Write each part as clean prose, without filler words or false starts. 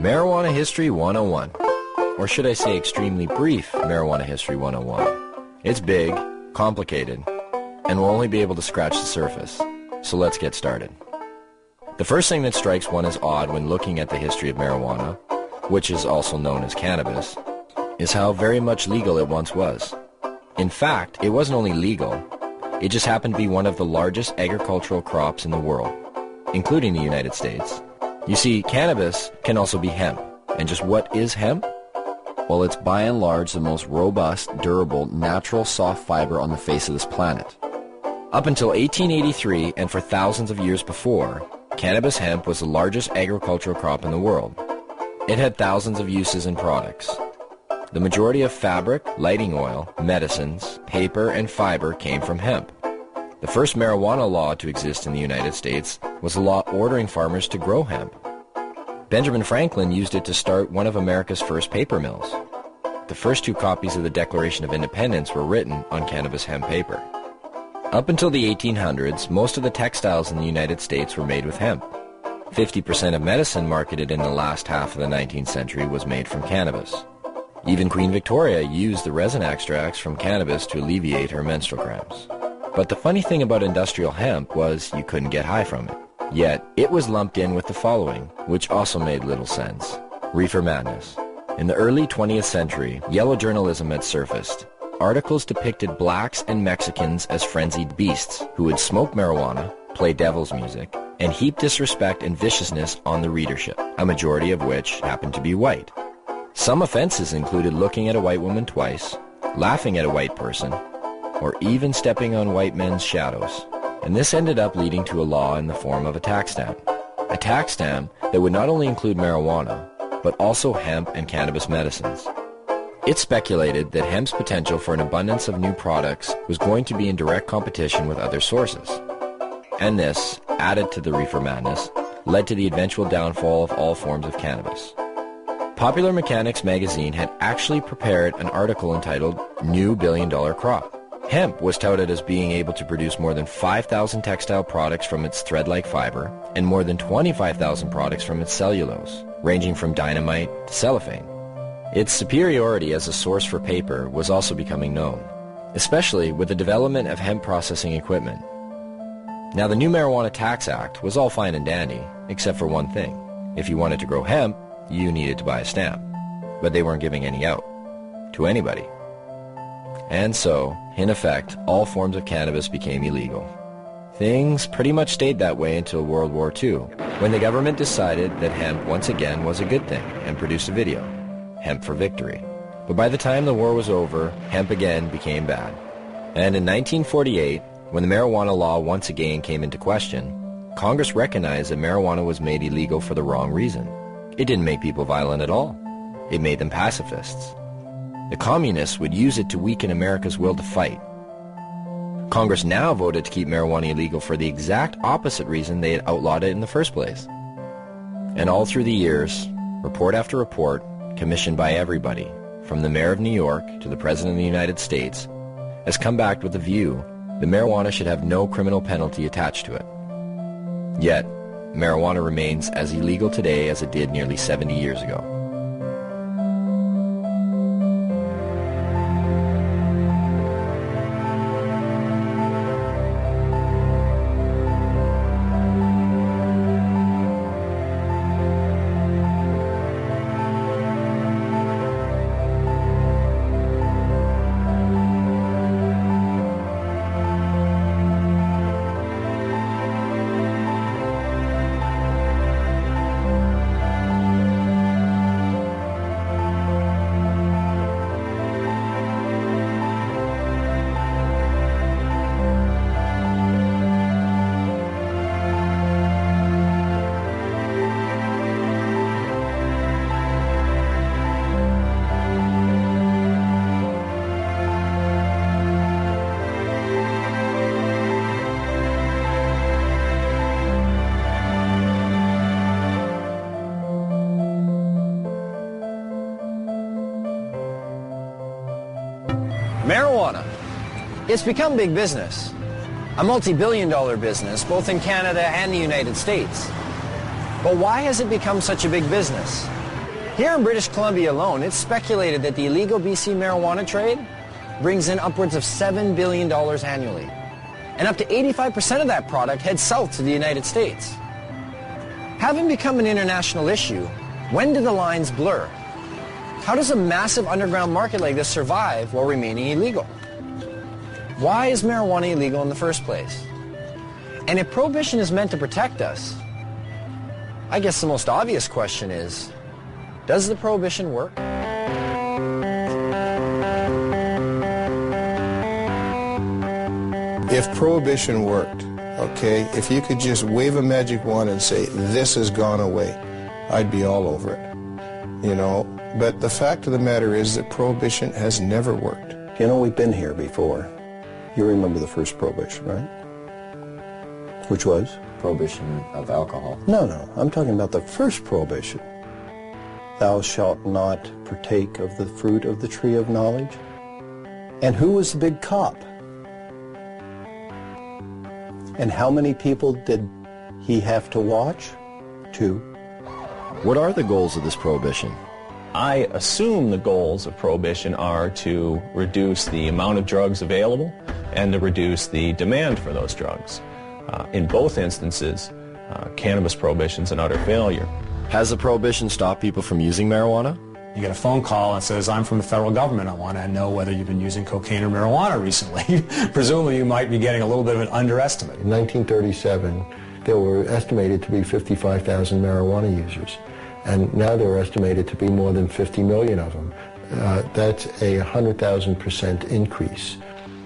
Marijuana History 101. Or should I say extremely brief Marijuana History 101. It's big, complicated, and we'll only be able to scratch the surface. So let's get started. The first thing that strikes one as odd when looking at the history of marijuana, which is also known as cannabis, is how very much legal it once was. In fact, it wasn't only legal, it just happened to be one of the largest agricultural crops in the world, including the United States. You see, cannabis can also be hemp. And just what is hemp? Well, it's by and large the most robust, durable, natural soft fiber on the face of this planet. Up until 1883, and for thousands of years before, cannabis hemp was the largest agricultural crop in the world. It had thousands of uses and products. The majority of fabric, lighting oil, medicines, paper, and fiber came from hemp. The first marijuana law to exist in the United States was a law ordering farmers to grow hemp. Benjamin Franklin used it to start one of America's first paper mills. The first 2 copies of the Declaration of Independence were written on cannabis hemp paper. Up until the 1800s, most of the textiles in the United States were made with hemp. 50% of medicine marketed in the last half of the 19th century was made from cannabis. Even Queen Victoria used the resin extracts from cannabis to alleviate her menstrual cramps. But the funny thing about industrial hemp was you couldn't get high from it. Yet, it was lumped in with the following, which also made little sense. Reefer madness. In the early 20th century, yellow journalism had surfaced. Articles depicted blacks and Mexicans as frenzied beasts who would smoke marijuana, play devil's music, and heap disrespect and viciousness on the readership, a majority of which happened to be white. Some offenses included looking at a white woman twice, laughing at a white person, or even stepping on white men's shadows. And this ended up leading to a law in the form of a tax stamp. A tax stamp that would not only include marijuana, but also hemp and cannabis medicines. It's speculated that hemp's potential for an abundance of new products was going to be in direct competition with other sources. And this, added to the reefer madness, led to the eventual downfall of all forms of cannabis. Popular Mechanics magazine had actually prepared an article entitled New Billion-Dollar Crop. Hemp was touted as being able to produce more than 5,000 textile products from its thread-like fiber and more than 25,000 products from its cellulose, ranging from dynamite to cellophane. Its superiority as a source for paper was also becoming known, especially with the development of hemp processing equipment. Now, the new Marijuana Tax Act was all fine and dandy, except for one thing. If you wanted to grow hemp, you needed to buy a stamp, but they weren't giving any out to anybody. And so, in effect, all forms of cannabis became illegal. Things pretty much stayed that way until World War II, when the government decided that hemp once again was a good thing and produced a video, Hemp for Victory. But by the time the war was over, hemp again became bad. And in 1948, when the marijuana law once again came into question, Congress recognized that marijuana was made illegal for the wrong reason. It didn't make people violent at all. It made them pacifists. The communists would use it to weaken America's will to fight. Congress now voted to keep marijuana illegal for the exact opposite reason they had outlawed it in the first place. And all through the years, report after report, commissioned by everybody, from the mayor of New York to the president of the United States, has come back with the view that marijuana should have no criminal penalty attached to it. Yet, marijuana remains as illegal today as it did nearly 70 years ago. Marijuana. It's become big business. A multi-billion-dollar business, both in Canada and the United States. But why has it become such a big business? Here in British Columbia alone, it's speculated that the illegal BC marijuana trade brings in upwards of $7 billion annually. And up to 85% of that product heads south to the United States. Having become an international issue, when do the lines blur? How does a massive underground market like this survive while remaining illegal? Why is marijuana illegal in the first place? And if prohibition is meant to protect us, I guess the most obvious question is, does the prohibition work? If prohibition worked, okay, if you could just wave a magic wand and say, this has gone away, I'd be all over it, you know. But the fact of the matter is that prohibition has never worked. You know, we've been here before. You remember the first prohibition, right? Which was? Prohibition of alcohol. No, I'm talking about the first prohibition. Thou shalt not partake of the fruit of the tree of knowledge. And who was the big cop? And how many people did he have to watch? 2. What are the goals of this prohibition? I assume the goals of prohibition are to reduce the amount of drugs available and to reduce the demand for those drugs. In both instances, cannabis prohibition's an utter failure. Has the prohibition stopped people from using marijuana? You get a phone call that says, I'm from the federal government. I want to know whether you've been using cocaine or marijuana recently. Presumably you might be getting a little bit of an underestimate. In 1937, there were estimated to be 55,000 marijuana users. And now there are estimated to be more than 50 million of them. That's a 100,000% increase.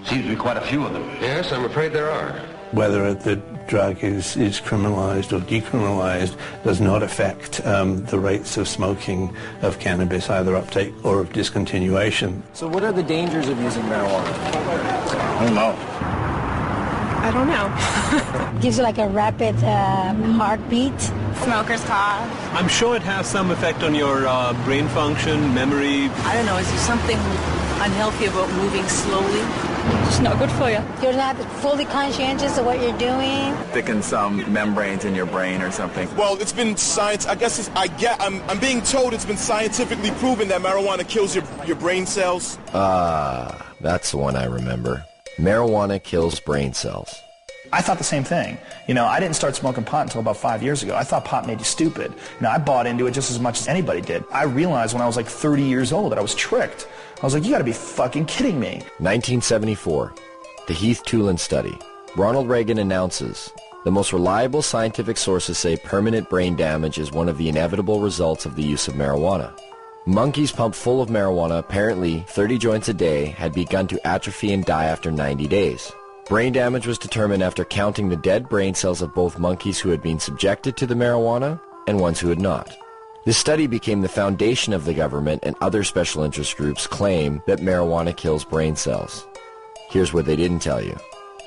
Seems to be quite a few of them. Yes, I'm afraid there are. Whether the drug is criminalized or decriminalized does not affect the rates of smoking of cannabis, either uptake or of discontinuation. So what are the dangers of using marijuana? I don't know. I don't know. Gives you like a rapid heartbeat. Smoker's cough. I'm sure it has some effect on your brain function, memory. I don't know, is there something unhealthy about moving slowly? It's not good for you. You're not fully conscientious of what you're doing. Thicken some membranes in your brain or something. Well, it's been science. I guess I'm being told it's been scientifically proven that marijuana kills your brain cells. That's the one I remember. Marijuana kills brain cells. I thought the same thing. You know, I didn't start smoking pot until about 5 years ago. I thought pot made you stupid. You know, I bought into it just as much as anybody did. I realized when I was like 30 years old that I was tricked. I was like, you gotta be fucking kidding me. 1974, the Heath-Tulin study. Ronald Reagan announces, the most reliable scientific sources say permanent brain damage is one of the inevitable results of the use of marijuana. Monkeys pumped full of marijuana, apparently 30 joints a day, had begun to atrophy and die after 90 days. Brain damage was determined after counting the dead brain cells of both monkeys who had been subjected to the marijuana and ones who had not. This study became the foundation of the government, and other special interest groups claim that marijuana kills brain cells. Here's what they didn't tell you.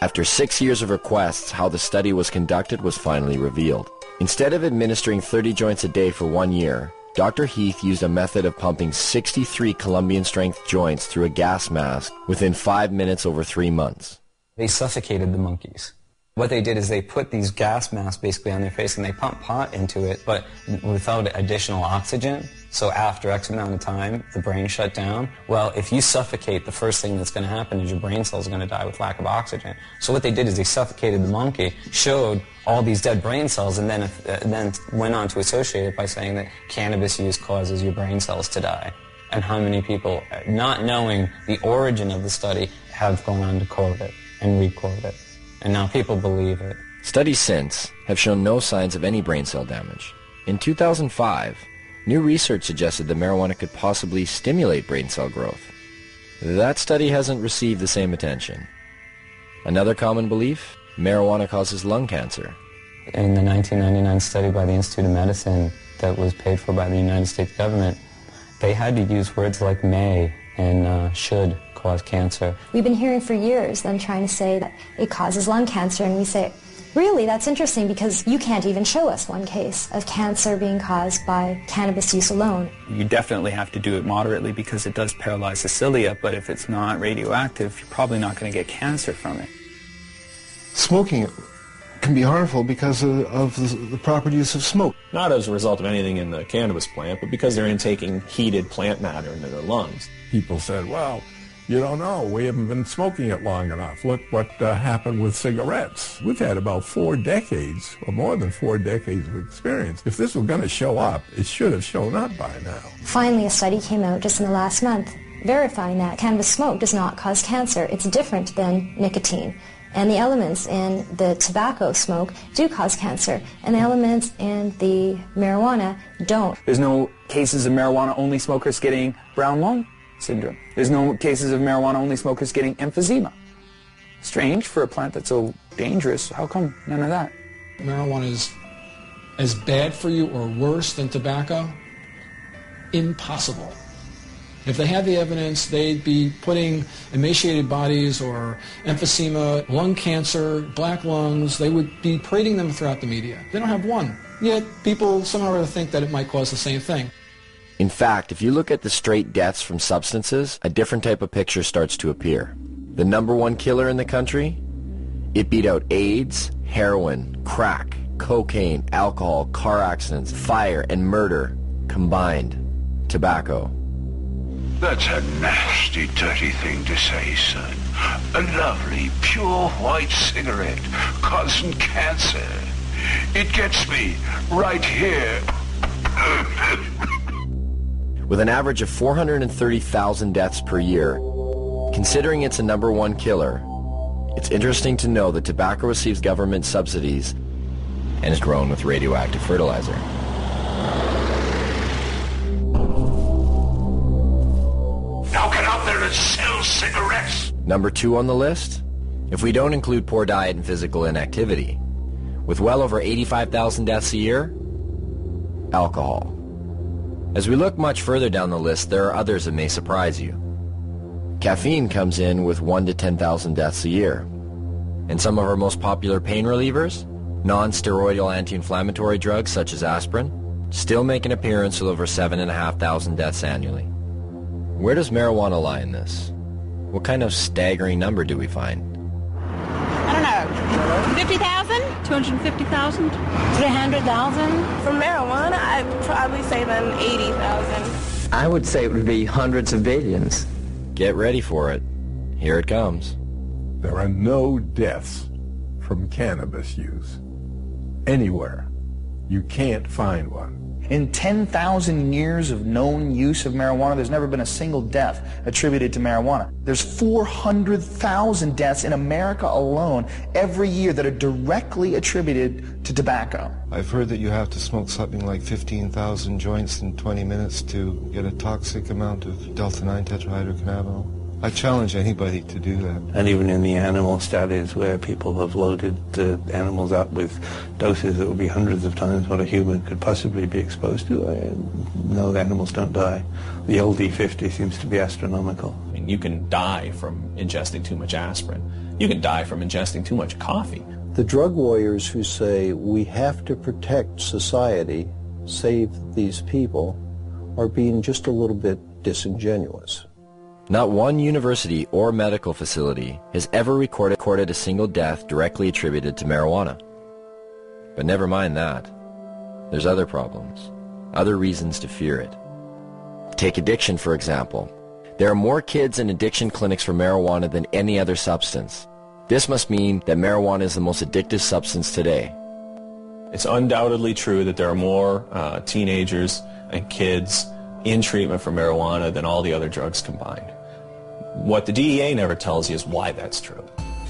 After 6 years of requests, how the study was conducted was finally revealed. Instead of administering 30 joints a day for 1 year, Dr. Heath used a method of pumping 63 Colombian-strength joints through a gas mask within 5 minutes over 3 months. They suffocated the monkeys. What they did is they put these gas masks basically on their face and they pumped pot into it, but without additional oxygen. So after X amount of time, the brain shut down. Well, if you suffocate, the first thing that's going to happen is your brain cells are going to die with lack of oxygen. So what they did is they suffocated the monkey, showed all these dead brain cells, and then went on to associate it by saying that cannabis use causes your brain cells to die. And how many people, not knowing the origin of the study, have gone on to quote it and re-quote it. And now people believe it. Studies since have shown no signs of any brain cell damage. In 2005, new research suggested that marijuana could possibly stimulate brain cell growth. That study hasn't received the same attention. Another common belief? Marijuana causes lung cancer. In the 1999 study by the Institute of Medicine that was paid for by the United States government, they had to use words like may and should cause cancer. We've been hearing for years them trying to say that it causes lung cancer, and we say, really, that's interesting because you can't even show us one case of cancer being caused by cannabis use alone. You definitely have to do it moderately because it does paralyze the cilia, but if it's not radioactive, you're probably not going to get cancer from it. Smoking can be harmful because of the proper use of smoke. Not as a result of anything in the cannabis plant, but because they're intaking heated plant matter into their lungs. People said, well, you don't know, we haven't been smoking it long enough. Look what happened with cigarettes. We've had about 4 decades, or more than 4 decades of experience. If this was going to show up, it should have shown up by now. Finally, a study came out just in the last month verifying that cannabis smoke does not cause cancer. It's different than nicotine. And the elements in the tobacco smoke do cause cancer, and the elements in the marijuana don't. There's no cases of marijuana-only smokers getting brown lung syndrome. There's no cases of marijuana-only smokers getting emphysema. Strange for a plant that's so dangerous. How come none of that? Marijuana is as bad for you or worse than tobacco? Impossible. If they had the evidence, they'd be putting emaciated bodies or emphysema, lung cancer, black lungs. They would be parading them throughout the media. They don't have one. Yet people somehow or other think that it might cause the same thing. In fact, if you look at the straight deaths from substances, a different type of picture starts to appear. The #1 killer in the country? It beat out AIDS, heroin, crack, cocaine, alcohol, car accidents, fire, and murder combined. Tobacco. That's a nasty, dirty thing to say, son. A lovely, pure white cigarette causing cancer. It gets me right here. With an average of 430,000 deaths per year, considering it's a #1 killer, it's interesting to know that tobacco receives government subsidies and is grown with radioactive fertilizer. Now get out there and sell cigarettes! #2 on the list? If we don't include poor diet and physical inactivity, with well over 85,000 deaths a year, alcohol. As we look much further down the list, there are others that may surprise you. Caffeine comes in with 1 to 10,000 deaths a year. And some of our most popular pain relievers, non-steroidal anti-inflammatory drugs such as aspirin, still make an appearance with over 7,500 deaths annually. Where does marijuana lie in this? What kind of staggering number do we find? I don't know, 50,000? 250,000? 300,000? For marijuana, I'd probably say then 80,000. I would say it would be hundreds of billions. Get ready for it. Here it comes. There are no deaths from cannabis use. Anywhere. You can't find one. In 10,000 years of known use of marijuana, there's never been a single death attributed to marijuana. There's 400,000 deaths in America alone every year that are directly attributed to tobacco. I've heard that you have to smoke something like 15,000 joints in 20 minutes to get a toxic amount of delta-9 tetrahydrocannabinol. I challenge anybody to do that. And even in the animal studies where people have loaded the animals up with doses that would be hundreds of times what a human could possibly be exposed to, no, the animals don't die. The LD50 seems to be astronomical. I mean, you can die from ingesting too much aspirin. You can die from ingesting too much coffee. The drug warriors who say we have to protect society, save these people, are being just a little bit disingenuous. Not one university or medical facility has ever recorded a single death directly attributed to marijuana. But never mind that. There's other problems, other reasons to fear it. Take addiction, for example. There are more kids in addiction clinics for marijuana than any other substance. This must mean that marijuana is the most addictive substance today. It's undoubtedly true that there are more teenagers and kids in treatment for marijuana than all the other drugs combined. What the DEA never tells you is why that's true.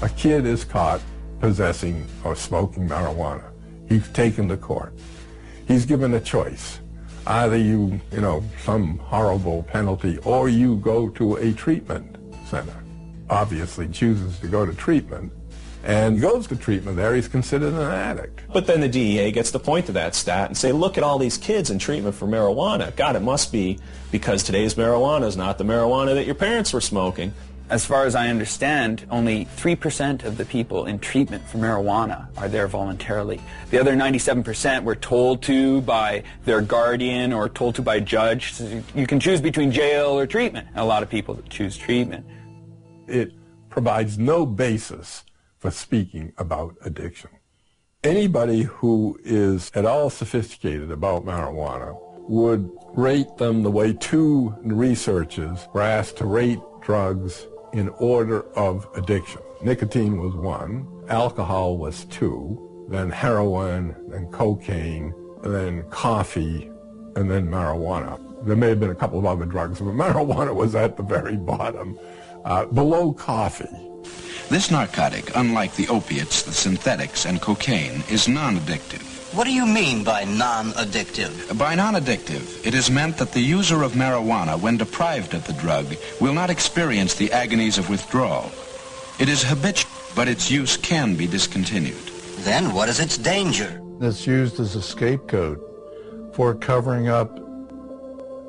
A kid is caught possessing or smoking marijuana. He's taken to court. He's given a choice. Either you some horrible penalty, or you go to a treatment center. Obviously chooses to go to treatment, and goes to treatment there, he's considered an addict. But then the DEA gets to point to that stat and say, look at all these kids in treatment for marijuana. God, it must be because today's marijuana is not the marijuana that your parents were smoking. As far as I understand, only 3% of the people in treatment for marijuana are there voluntarily. The other 97% were told to by their guardian or told to by a judge. So you can choose between jail or treatment. And a lot of people choose treatment. It provides no basis for speaking about addiction. Anybody who is at all sophisticated about marijuana would rate them the way two researchers were asked to rate drugs in order of addiction. Nicotine was 1, alcohol was 2, then heroin, then cocaine, then coffee, and then marijuana. There may have been a couple of other drugs, but marijuana was at the very bottom, below coffee. This narcotic, unlike the opiates, the synthetics, and cocaine, is non-addictive. What do you mean by non-addictive? By non-addictive, it is meant that the user of marijuana, when deprived of the drug, will not experience the agonies of withdrawal. It is habitual, but its use can be discontinued. Then what is its danger? It's used as a scapegoat for covering up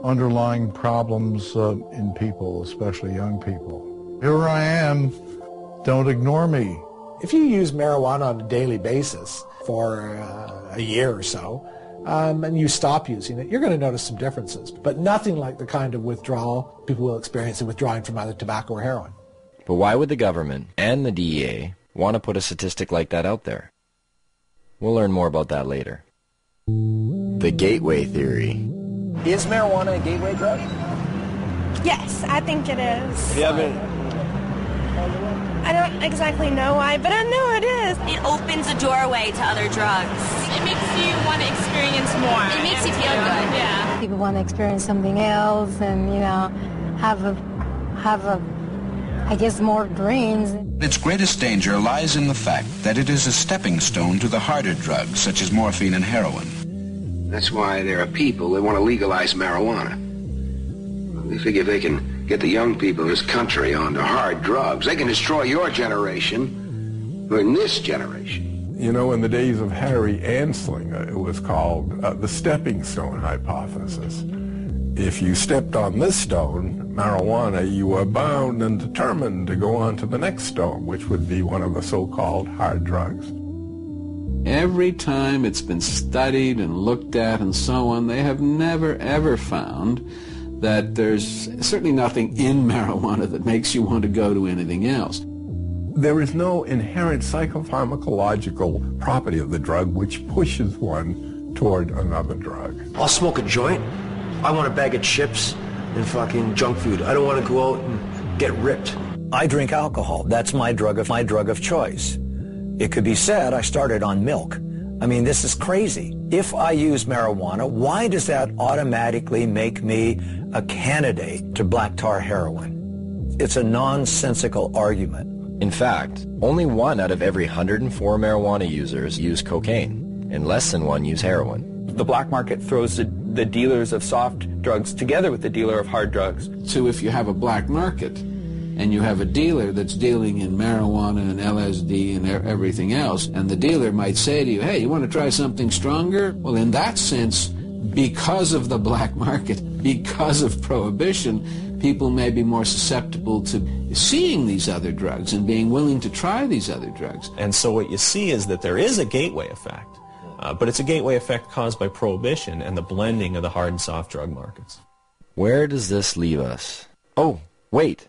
underlying problems in people, especially young people. Here I am. Don't ignore me. If you use marijuana on a daily basis for a year or so, and you stop using it, you're going to notice some differences, but nothing like the kind of withdrawal people will experience in withdrawing from either tobacco or heroin. But why would the government and the DEA want to put a statistic like that out there? We'll learn more about that later. The gateway theory. Is marijuana a gateway drug? Yes, I think it is. Yeah, I don't exactly know why, but I know it is. It opens a doorway to other drugs. It makes you want to experience more. It makes you feel good. Yeah. People want to experience something else and, have I guess, more dreams. Its greatest danger lies in the fact that it is a stepping stone to the harder drugs, such as morphine and heroin. That's why there are people that want to legalize marijuana. They figure if they can get the young people in this country onto hard drugs, they can destroy your generation, or in this generation. You know, in the days of Harry Anslinger, it was called the stepping stone hypothesis. If you stepped on this stone, marijuana, you were bound and determined to go on to the next stone, which would be one of the so-called hard drugs. Every time it's been studied and looked at and so on, they have never, ever found that there's certainly nothing in marijuana that makes you want to go to anything else. There is no inherent psychopharmacological property of the drug which pushes one toward another drug. I'll smoke a joint. I want a bag of chips and fucking junk food. I don't want to go out and get ripped. I drink alcohol. That's my drug of choice. It could be said I started on milk. I mean, this is crazy. If I use marijuana, why does that automatically make me a candidate to black tar heroin? It's a nonsensical argument. In fact, only 1 out of every 104 marijuana users use cocaine, and less than 1 use heroin. The black market throws the dealers of soft drugs together with the dealer of hard drugs. So if you have a black market and you have a dealer that's dealing in marijuana and LSD and everything else, and the dealer might say to you, hey, you want to try something stronger? Well, in that sense, because of the black market, because of prohibition, people may be more susceptible to seeing these other drugs and being willing to try these other drugs. And so what you see is that there is a gateway effect. But it's a gateway effect caused by prohibition and the blending of the hard and soft drug markets. Where does this leave us? Oh, wait.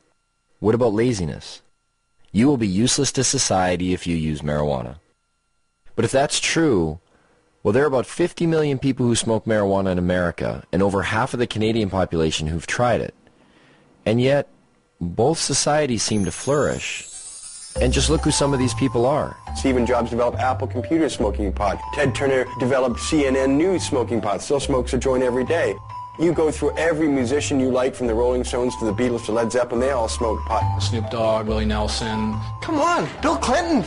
What about laziness? You will be useless to society if you use marijuana. But if that's true, well, there are about 50 million people who smoke marijuana in America, and over half of the Canadian population who've tried it. And yet, both societies seem to flourish. And just look who some of these people are. Stephen Jobs developed Apple Computer smoking pot. Ted Turner developed CNN News smoking pot. Still smokes a joint every day. You go through every musician you like, from the Rolling Stones to the Beatles to Led Zeppelin, they all smoke pot. Snoop Dogg, Willie Nelson. Come on, Bill Clinton,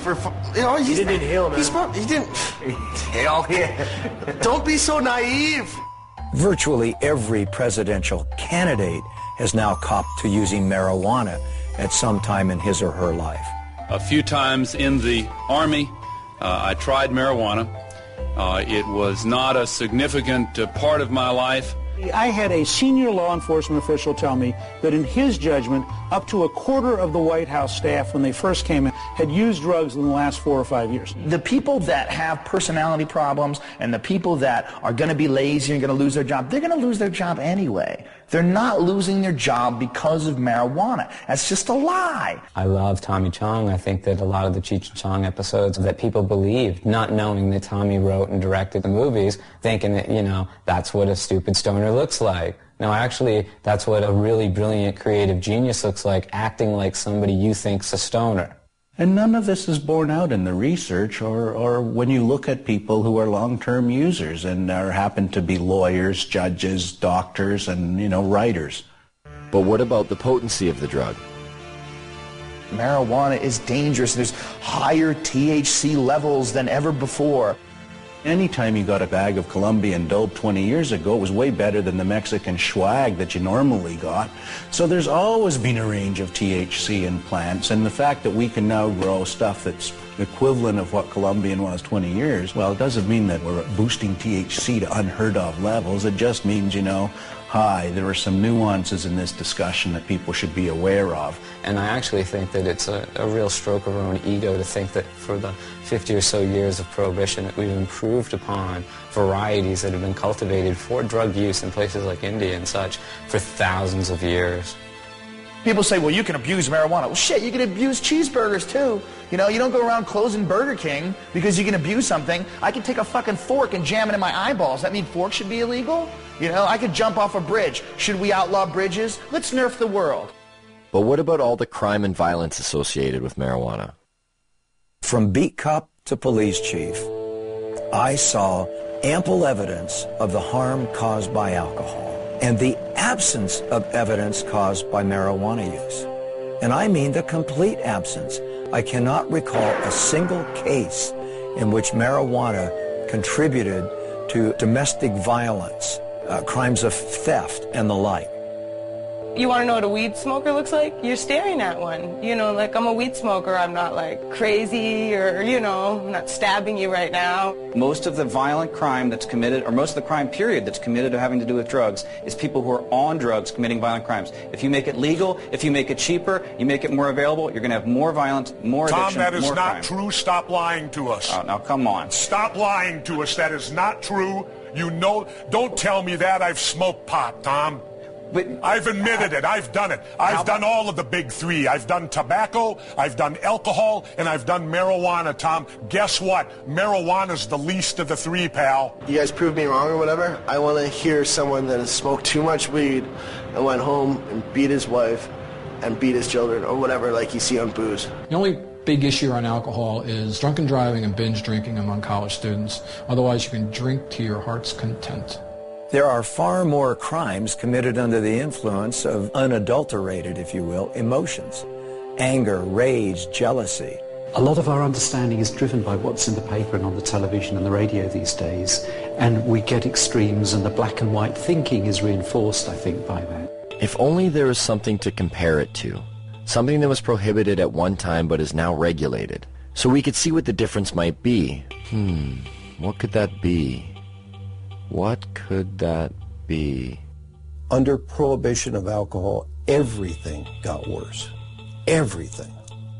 He didn't inhale, man. He didn't inhale. Yeah. Don't be so naive. Virtually every presidential candidate has now copped to using marijuana at some time in his or her life. A few times in the Army, I tried marijuana. It was not a significant part of my life, I had a senior law enforcement official tell me that in his judgment, up to a quarter of the White House staff when they first came in had used drugs in the last 4 or 5 years. The people that have personality problems and the people that are going to be lazy and going to lose their job, they're going to lose their job anyway. They're not losing their job because of marijuana. That's just a lie. I love Tommy Chong. I think that a lot of the Cheech and Chong episodes that people believed, not knowing that Tommy wrote and directed the movies, thinking that, you know, that's what a stupid stoner looks like. No, actually, that's what a really brilliant creative genius looks like, acting like somebody you think's a stoner. And none of this is borne out in the research or when you look at people who are long-term users and happen to be lawyers, judges, doctors, and, you know, writers. But what about the potency of the drug? Marijuana is dangerous. There's higher THC levels than ever before. Anytime you got a bag of Colombian dope 20 years ago, it was way better than the Mexican swag that you normally got. So there's always been a range of THC in plants, and the fact that we can now grow stuff that's equivalent of what Colombian was 20 years, well, it doesn't mean that we're boosting THC to unheard of levels. It just means, you know, hi, there are some nuances in this discussion that people should be aware of. And I actually think that it's a real stroke of our own ego to think that for the 50 or so years of Prohibition that we've improved upon varieties that have been cultivated for drug use in places like India and such for thousands of years. People say, well, you can abuse marijuana. Well, shit, you can abuse cheeseburgers, too. You know, you don't go around closing Burger King because you can abuse something. I can take a fucking fork and jam it in my eyeballs. That mean forks should be illegal? You know, I could jump off a bridge. Should we outlaw bridges? Let's nerf the world. But what about all the crime and violence associated with marijuana? From beat cop to police chief, I saw ample evidence of the harm caused by alcohol and the absence of evidence caused by marijuana use. And I mean the complete absence. I cannot recall a single case in which marijuana contributed to domestic violence, crimes of theft, and the like. You want to know what a weed smoker looks like? You're staring at one. You know, like, I'm a weed smoker. I'm not, like, crazy or, you know, I'm not stabbing you right now. Most of the violent crime that's committed, or most of the crime period that's committed having to do with drugs, is people who are on drugs committing violent crimes. If you make it legal, if you make it cheaper, you make it more available, you're going to have more violence, more addiction, Tom, that is more not crime. true. Stop lying to us. Oh, now come on. Stop lying to us. That is not true. You know, don't tell me that. I've smoked pot, Tom. But I've admitted it. I've done it. I've done all of the big three. I've done tobacco, I've done alcohol, and I've done marijuana, Tom. Guess what? Marijuana's the least of the three, pal. You guys prove me wrong or whatever. I want to hear someone that has smoked too much weed and went home and beat his wife and beat his children or whatever like you see on booze. The only big issue on alcohol is drunken driving and binge drinking among college students. Otherwise, you can drink to your heart's content. There are far more crimes committed under the influence of unadulterated, if you will, emotions. Anger, rage, jealousy. A lot of our understanding is driven by what's in the paper and on the television and the radio these days, and we get extremes, and the black and white thinking is reinforced, I think, by that. If only there was something to compare it to. Something that was prohibited at one time but is now regulated. So we could see what the difference might be. What could that be? What could that be? Under prohibition of alcohol, everything got worse. Everything.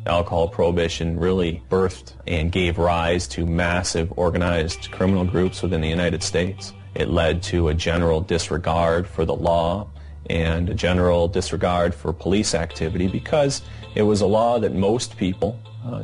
Alcohol prohibition really birthed and gave rise to massive organized criminal groups within the United States. It led to a general disregard for the law and a general disregard for police activity because it was a law that most people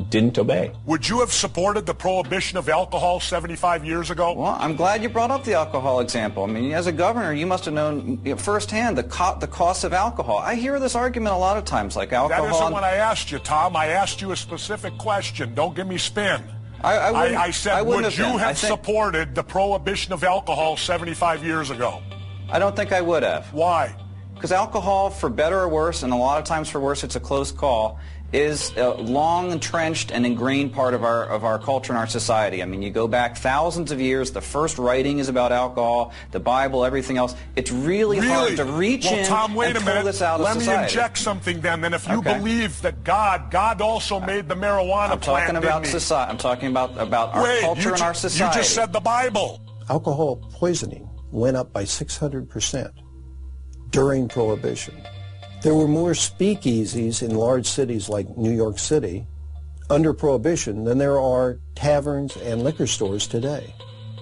didn't obey. Would you have supported the prohibition of alcohol 75 years ago? Well, I'm glad you brought up the alcohol example. I mean, as a governor, you must have known firsthand the cost of alcohol. I hear this argument a lot of times, like alcohol. That isn't what I asked you, Tom. I asked you a specific question. Don't give me spin. I said, would you have supported the prohibition of alcohol 75 years ago? I don't think I would have. Why? Because alcohol, for better or worse, and a lot of times for worse, it's a close call, is a long entrenched and ingrained part of our culture and our society. I mean, you go back thousands of years, the first writing is about alcohol, the Bible, everything else. It's really hard to reach in Tom, wait and a pull minute. this out of society. Let me inject something then. Then if you believe that God also made the marijuana plant, didn't he? I'm talking about our culture and our society. You just said the Bible. Alcohol poisoning went up by 600% during Prohibition. There were more speakeasies in large cities like New York City under Prohibition than there are taverns and liquor stores today.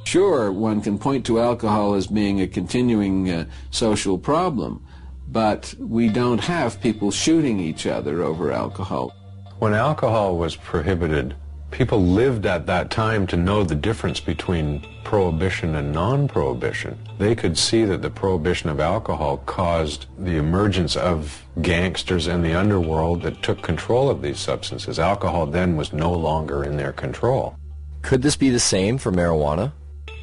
Sure, one can point to alcohol as being a continuing social problem, but we don't have people shooting each other over alcohol. When alcohol was prohibited, people lived at that time to know the difference between prohibition and non-prohibition. They could see that the prohibition of alcohol caused the emergence of gangsters in the underworld that took control of these substances. Alcohol then was no longer in their control. Could this be the same for marijuana?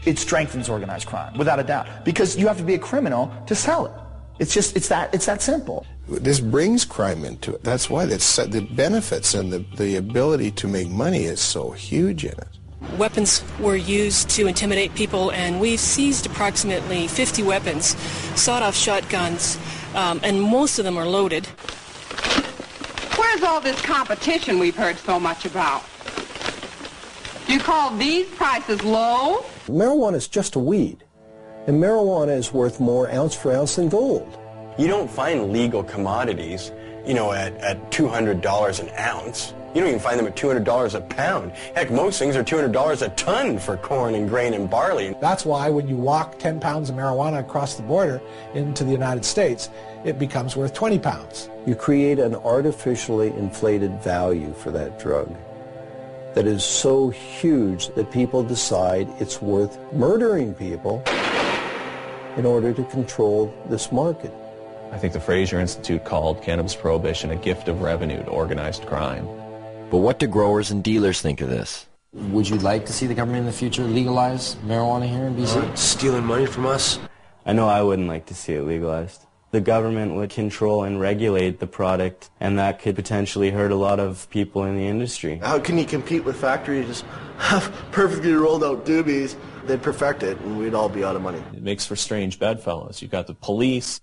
It strengthens organized crime, without a doubt, because you have to be a criminal to sell it. It's that simple. This brings crime into it. That's why the benefits and the ability to make money is so huge in it. Weapons were used to intimidate people, and we've seized approximately 50 weapons, sawed-off shotguns, and most of them are loaded. Where's all this competition we've heard so much about? Do you call these prices low? Marijuana is just a weed, and marijuana is worth more ounce for ounce than gold. You don't find legal commodities, at $200 an ounce. You don't even find them at $200 a pound. Heck, most things are $200 a ton for corn and grain and barley. That's why when you walk 10 pounds of marijuana across the border into the United States, it becomes worth 20 pounds. You create an artificially inflated value for that drug that is so huge that people decide it's worth murdering people in order to control this market. I think the Fraser Institute called cannabis prohibition a gift of revenue to organized crime. But what do growers and dealers think of this? Would you like to see the government in the future legalize marijuana here in BC? Stealing money from us? I know I wouldn't like to see it legalized. The government would control and regulate the product, and that could potentially hurt a lot of people in the industry. How can you compete with factories just have perfectly rolled out doobies? They'd perfect it, and we'd all be out of money. It makes for strange bedfellows. You've got the police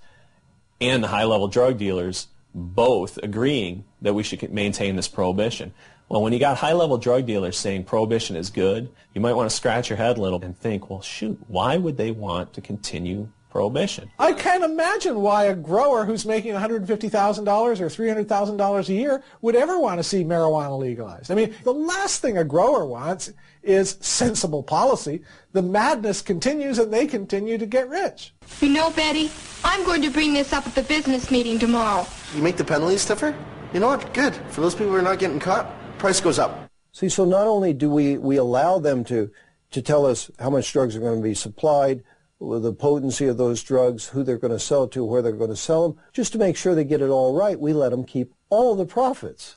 and the high-level drug dealers both agreeing that we should maintain this prohibition. Well, when you got high-level drug dealers saying prohibition is good, you might want to scratch your head a little and think, well, shoot, why would they want to continue prohibition? I can't imagine why a grower who's making $150,000 or $300,000 a year would ever want to see marijuana legalized. I mean, the last thing a grower wants is sensible policy. The madness continues and they continue to get rich. You know, Betty, I'm going to bring this up at the business meeting tomorrow. You make the penalties stiffer? You know what? Good. For those people who are not getting caught, price goes up. See, so not only do we allow them to tell us how much drugs are going to be supplied, the potency of those drugs, who they're going to sell it to, where they're going to sell them, just to make sure they get it all right, we let them keep all the profits.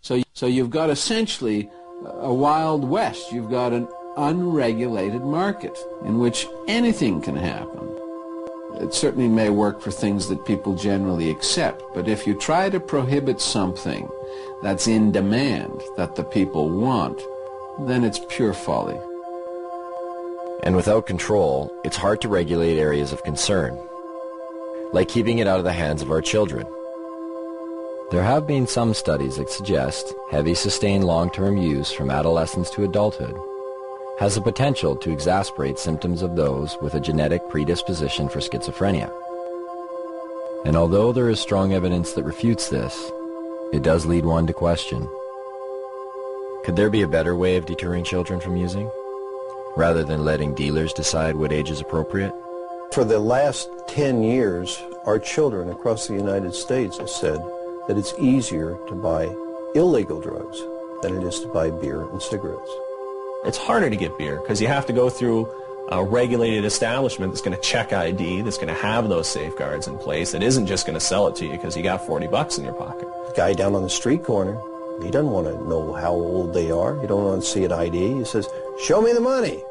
So you've got essentially a Wild West. You've got an unregulated market in which anything can happen. It certainly may work for things that people generally accept, but if you try to prohibit something that's in demand, that the people want, then it's pure folly. And without control, it's hard to regulate areas of concern, like keeping it out of the hands of our children. There have been some studies that suggest heavy sustained long-term use from adolescence to adulthood has the potential to exacerbate symptoms of those with a genetic predisposition for schizophrenia. And although there is strong evidence that refutes this, it does lead one to question, could there be a better way of deterring children from using, rather than letting dealers decide what age is appropriate? For the last 10 years, our children across the United States have said that it's easier to buy illegal drugs than it is to buy beer and cigarettes. It's harder to get beer because you have to go through a regulated establishment that's going to check ID, that's going to have those safeguards in place, that isn't just going to sell it to you because you got 40 bucks in your pocket. The guy down on the street corner, he doesn't want to know how old they are. He don't want to see an ID. He says, show me the money.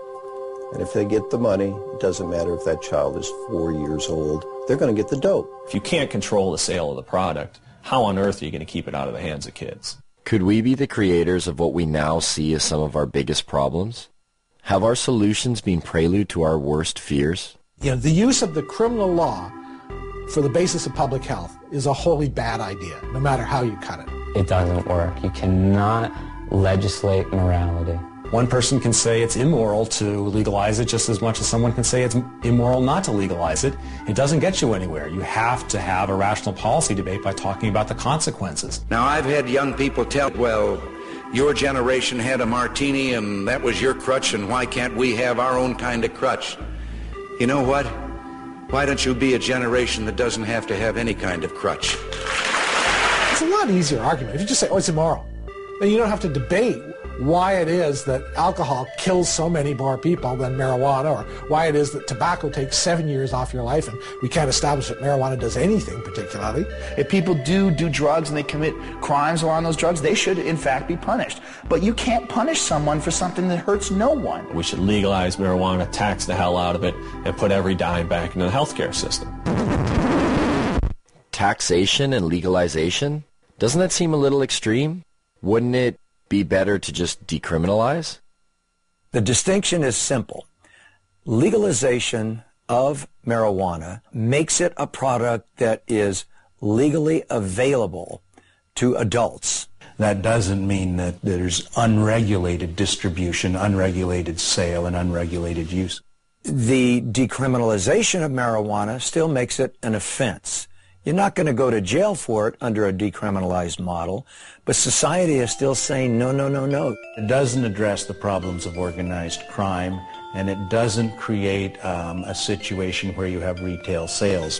And if they get the money, it doesn't matter if that child is 4 years old. They're going to get the dope. If you can't control the sale of the product, how on earth are you going to keep it out of the hands of kids? Could we be the creators of what we now see as some of our biggest problems? Have our solutions been prelude to our worst fears? You know, the use of the criminal law for the basis of public health is a wholly bad idea, no matter how you cut it. It doesn't work. You cannot legislate morality. One person can say it's immoral to legalize it just as much as someone can say it's immoral not to legalize it. It doesn't get you anywhere. You have to have a rational policy debate by talking about the consequences. Now, I've had young people tell, well, your generation had a martini and that was your crutch, and why can't we have our own kind of crutch? You know what? Why don't you be a generation that doesn't have to have any kind of crutch? It's a lot easier argument. If you just say, oh, it's immoral, then you don't have to debate why it is that alcohol kills so many more people than marijuana, or why it is that tobacco takes 7 years off your life and we can't establish that marijuana does anything particularly. If people do drugs and they commit crimes around those drugs, they should in fact be punished. But you can't punish someone for something that hurts no one. We should legalize marijuana, tax the hell out of it, and put every dime back into the healthcare system. Taxation and legalization? Doesn't that seem a little extreme? Wouldn't it be better to just decriminalize? The distinction is simple. Legalization of marijuana makes it a product that is legally available to adults. That doesn't mean that there's unregulated distribution, unregulated sale, and unregulated use. The decriminalization of marijuana still makes it an offense. You're not going to go to jail for it under a decriminalized model, but society is still saying no, no, no, no. It doesn't address the problems of organized crime, and it doesn't create a situation where you have retail sales.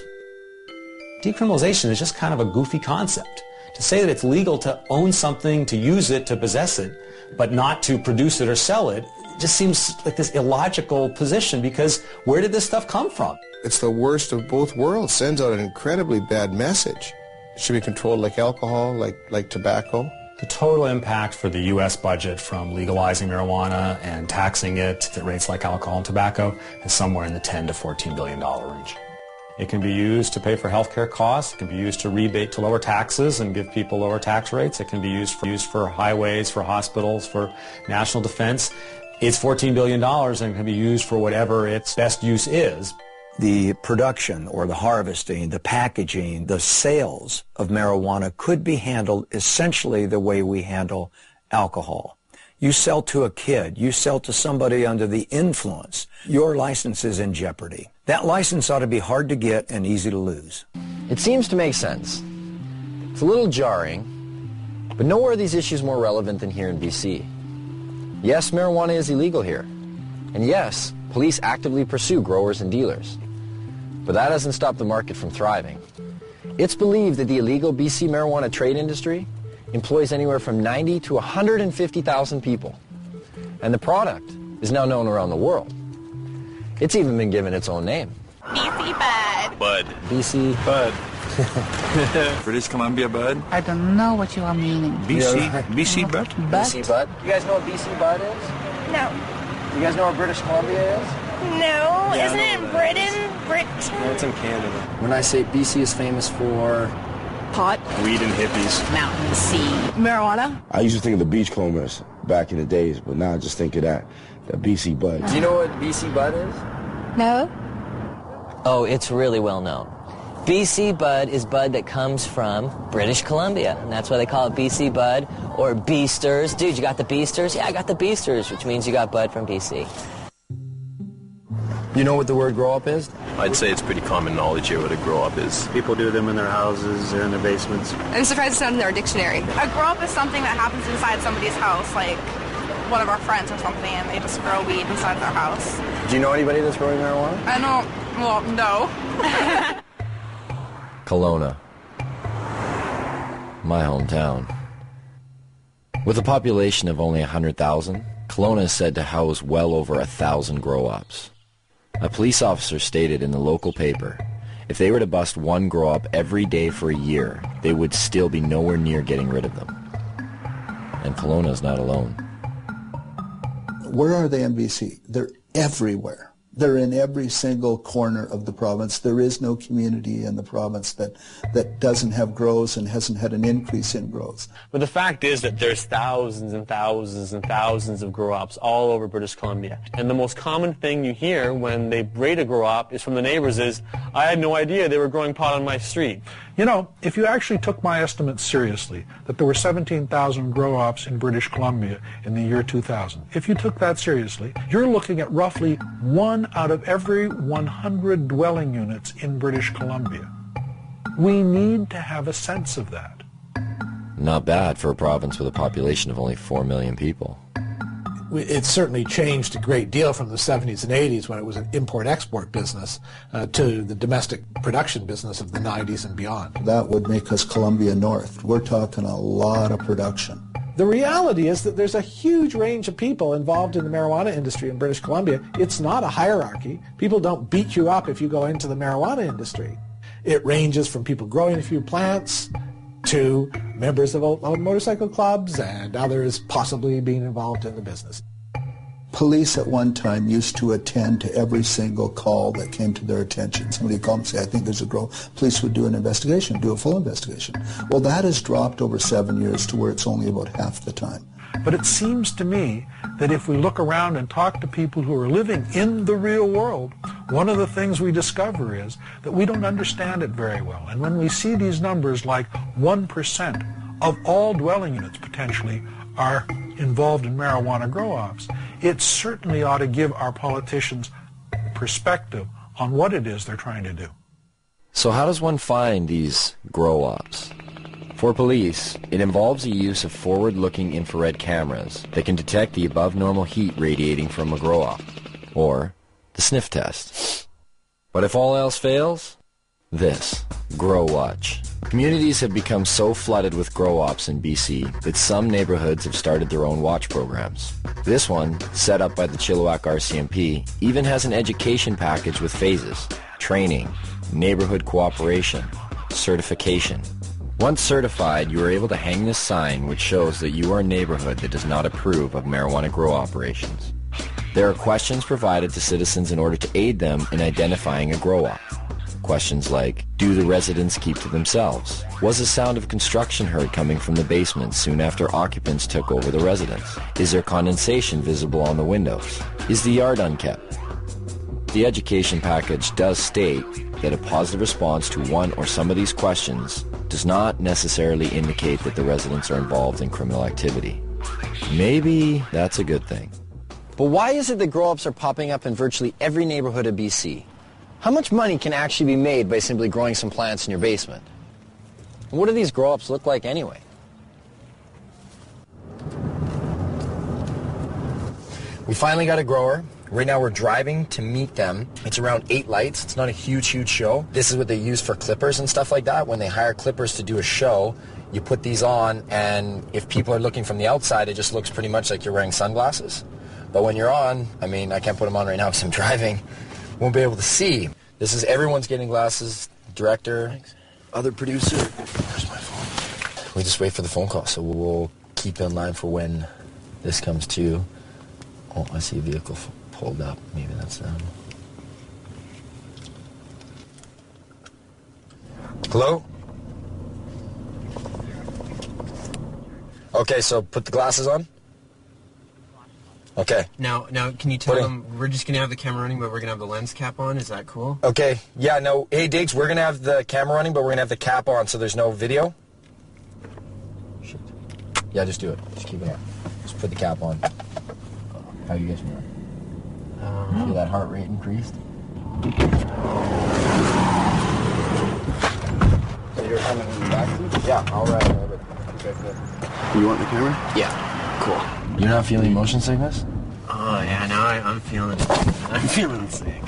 Decriminalization is just kind of a goofy concept. To say that it's legal to own something, to use it, to possess it, but not to produce it or sell it, just seems like this illogical position, because where did this stuff come from? It's the worst of both worlds. Sends out an incredibly bad message. It should be controlled like alcohol, like tobacco. The total impact for the U.S. budget from legalizing marijuana and taxing it at rates like alcohol and tobacco is somewhere in the $10 to $14 billion range. It can be used to pay for healthcare costs. It can be used to rebate to lower taxes and give people lower tax rates. It can be used for highways, for hospitals, for national defense. It's $14 billion and can be used for whatever its best use is. The production or the harvesting, the packaging, the sales of marijuana could be handled essentially the way we handle alcohol. You sell to a kid, you sell to somebody under the influence, your license is in jeopardy. That license ought to be hard to get and easy to lose. It seems to make sense. It's a little jarring, but nowhere are these issues more relevant than here in BC. Yes, marijuana is illegal here. And yes, police actively pursue growers and dealers. But that doesn't stop the market from thriving. It's believed that the illegal BC marijuana trade industry employs anywhere from 90 to 150,000 people. And the product is now known around the world. It's even been given its own name. BC Bud. Bud. BC Bud. British Columbia Bud. I don't know what you are meaning. BC Bud? BC Bud. You guys know what BC Bud is? No. You guys know where British Columbia is? No. Isn't it in Britain? No, it's in Canada. When I say BC is famous for pot, weed and hippies, mountain, sea, marijuana. I used to think of the beachcombers back in the days, but now I just think of that BC Bud. Do you know what BC Bud is? No. Oh, it's really well known. BC Bud is bud that comes from British Columbia, and that's why they call it BC Bud or Beasters. Dude, you got the Beasters? Yeah, I got the Beasters, which means you got bud from BC. You know what the word grow up is? I'd say it's pretty common knowledge here what a grow up is. People do them in their houses or in their basements. I'm surprised it's not in their dictionary. A grow up is something that happens inside somebody's house, like one of our friends or something, and they just grow weed inside their house. Do you know anybody that's growing marijuana? I don't, well, no. Kelowna. My hometown. With a population of only 100,000, Kelowna is said to house well over 1,000 grow-ups. A police officer stated in the local paper, if they were to bust one grow-up every day for a year, they would still be nowhere near getting rid of them. And Kelowna is not alone. Where are they in BC? They're everywhere. They're in every single corner of the province. There is no community in the province that doesn't have grows and hasn't had an increase in growth. But the fact is that there's thousands and thousands and thousands of grow-ops all over British Columbia. And the most common thing you hear when they raid a grow-op is from the neighbors is, I had no idea they were growing pot on my street. You know, if you actually took my estimates seriously, that there were 17,000 grow-ops in British Columbia in the year 2000, if you took that seriously, you're looking at roughly 1 out of every 100 dwelling units in British Columbia. We need to have a sense of that. Not bad for a province with a population of only 4 million people. It's certainly changed a great deal from the 70s and 80s when it was an import-export business to the domestic production business of the 90s and beyond. That would make us Columbia North. We're talking a lot of production. The reality is that there's a huge range of people involved in the marijuana industry in British Columbia. It's not a hierarchy. People don't beat you up if you go into the marijuana industry. It ranges from people growing a few plants to members of motorcycle clubs and others possibly being involved in the business. Police at one time used to attend to every single call that came to their attention. Somebody called and say, I think there's a grow. Police would do an investigation, do a full investigation. Well, that has dropped over 7 years to where it's only about half the time. But it seems to me that if we look around and talk to people who are living in the real world, one of the things we discover is that we don't understand it very well. And when we see these numbers like 1% of all dwelling units potentially are involved in marijuana grow-ops, it certainly ought to give our politicians perspective on what it is they're trying to do. So how does one find these grow-ops? For police, it involves the use of forward-looking infrared cameras that can detect the above-normal heat radiating from a grow-op, or the sniff test. But if all else fails, this, Grow Watch. Communities have become so flooded with grow-ops in BC that some neighborhoods have started their own watch programs. This one, set up by the Chilliwack RCMP, even has an education package with phases: training, neighborhood cooperation, certification. Once certified, you are able to hang this sign which shows that you are a neighborhood that does not approve of marijuana grow operations. There are questions provided to citizens in order to aid them in identifying a grow-op. Questions like, do the residents keep to themselves? Was the sound of construction heard coming from the basement soon after occupants took over the residence? Is there condensation visible on the windows? Is the yard unkept? The education package does state that a positive response to one or some of these questions does not necessarily indicate that the residents are involved in criminal activity. Maybe that's a good thing. But why is it that grow-ups are popping up in virtually every neighborhood of BC? How much money can actually be made by simply growing some plants in your basement? And what do these grow-ups look like anyway? We finally got a grower. Right now we're driving to meet them. It's around 8 lights. It's not a huge show. This is what they use for clippers and stuff like that. When they hire clippers to do a show, you put these on, and if people are looking from the outside, it just looks pretty much like you're wearing sunglasses. But when you're on, I mean, I can't put them on right now because I'm driving. Won't be able to see. This is everyone's getting glasses. Director, thanks. Other producer. Where's my phone? We just wait for the phone call, so we'll keep in line for when this comes to. Oh, I see a vehicle pulled up. Maybe that's them. Hello? Okay, so put the glasses on. Okay. Now, can you tell them we're just going to have the camera running, but we're going to have the lens cap on? Is that cool? Okay. Yeah, no. Hey, Diggs, we're going to have the camera running, but we're going to have the cap on, so there's no video. Shit. Yeah, just do it. Just keep it on. Just put the cap on. How are you guys feeling? Feel that heart rate increased? So you're coming in the back? Yeah, all right. Okay, good. You want the camera? Yeah, cool. You're not feeling motion sickness? Oh, yeah, now I'm feeling sick.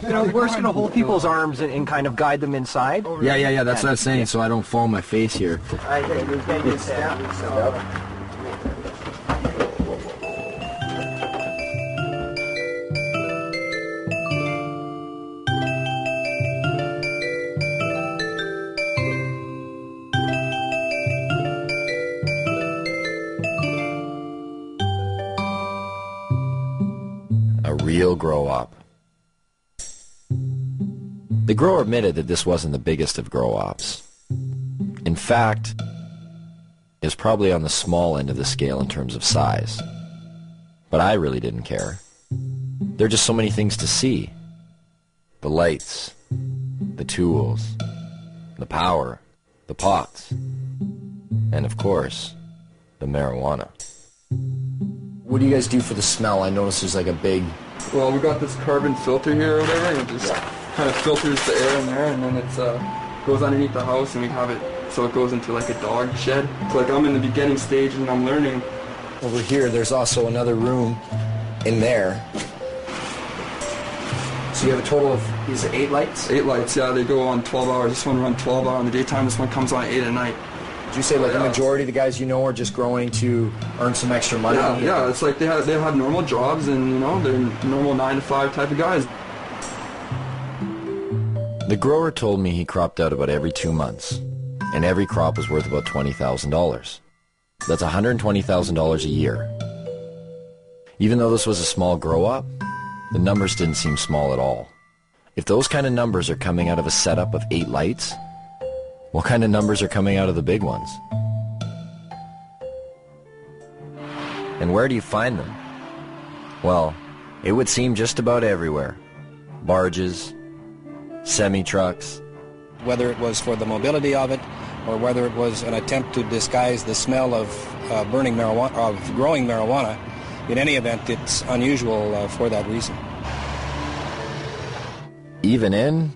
You know, we're just going to hold people's arms and kind of guide them inside. Yeah, that's what I'm saying, so I don't fall my face here. I think we've got to step. Real grow-op. The grower admitted that this wasn't the biggest of grow-ops. In fact, it was probably on the small end of the scale in terms of size. But I really didn't care. There are just so many things to see. The lights, the tools, the power, the pots, and of course, the marijuana. What do you guys do for the smell? I noticed there's like a big... Well, we got this carbon filter here or whatever, and it just kind of filters the air in there, and then it goes underneath the house, and we have it so it goes into like a dog shed. So like I'm in the beginning stage and I'm learning. Over here, there's also another room in there. So you have a total of, is it 8 lights? 8 lights, yeah. They go on 12 hours. This one runs 12 hours in the daytime. This one comes on 8 at night. Did you say like the majority of the guys you know are just growing to earn some extra money? Yeah. It's like they have normal jobs, and you know they're normal 9 to 5 type of guys. The grower told me he cropped out about every 2 months, and every crop was worth about $20,000. That's $120,000 a year. Even though this was a small grow-up, the numbers didn't seem small at all. If those kind of numbers are coming out of a setup of 8 lights, what kind of numbers are coming out of the big ones? And where do you find them? Well, it would seem just about everywhere. Barges, semi-trucks. Whether it was for the mobility of it, or whether it was an attempt to disguise the smell of burning marijuana, of growing marijuana, in any event, it's unusual for that reason. Even in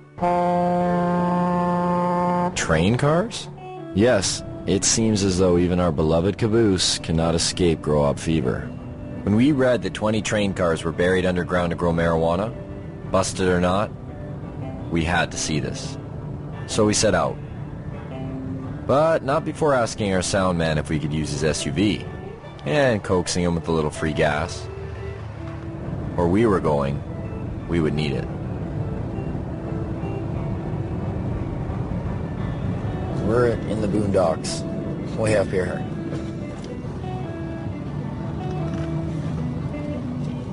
train cars? Yes, it seems as though even our beloved caboose cannot escape grow-up fever. When we read that 20 train cars were buried underground to grow marijuana, busted or not, we had to see this. So we set out. But not before asking our sound man if we could use his SUV, and coaxing him with a little free gas. Where we were going, we would need it. We're in the boondocks, way up here.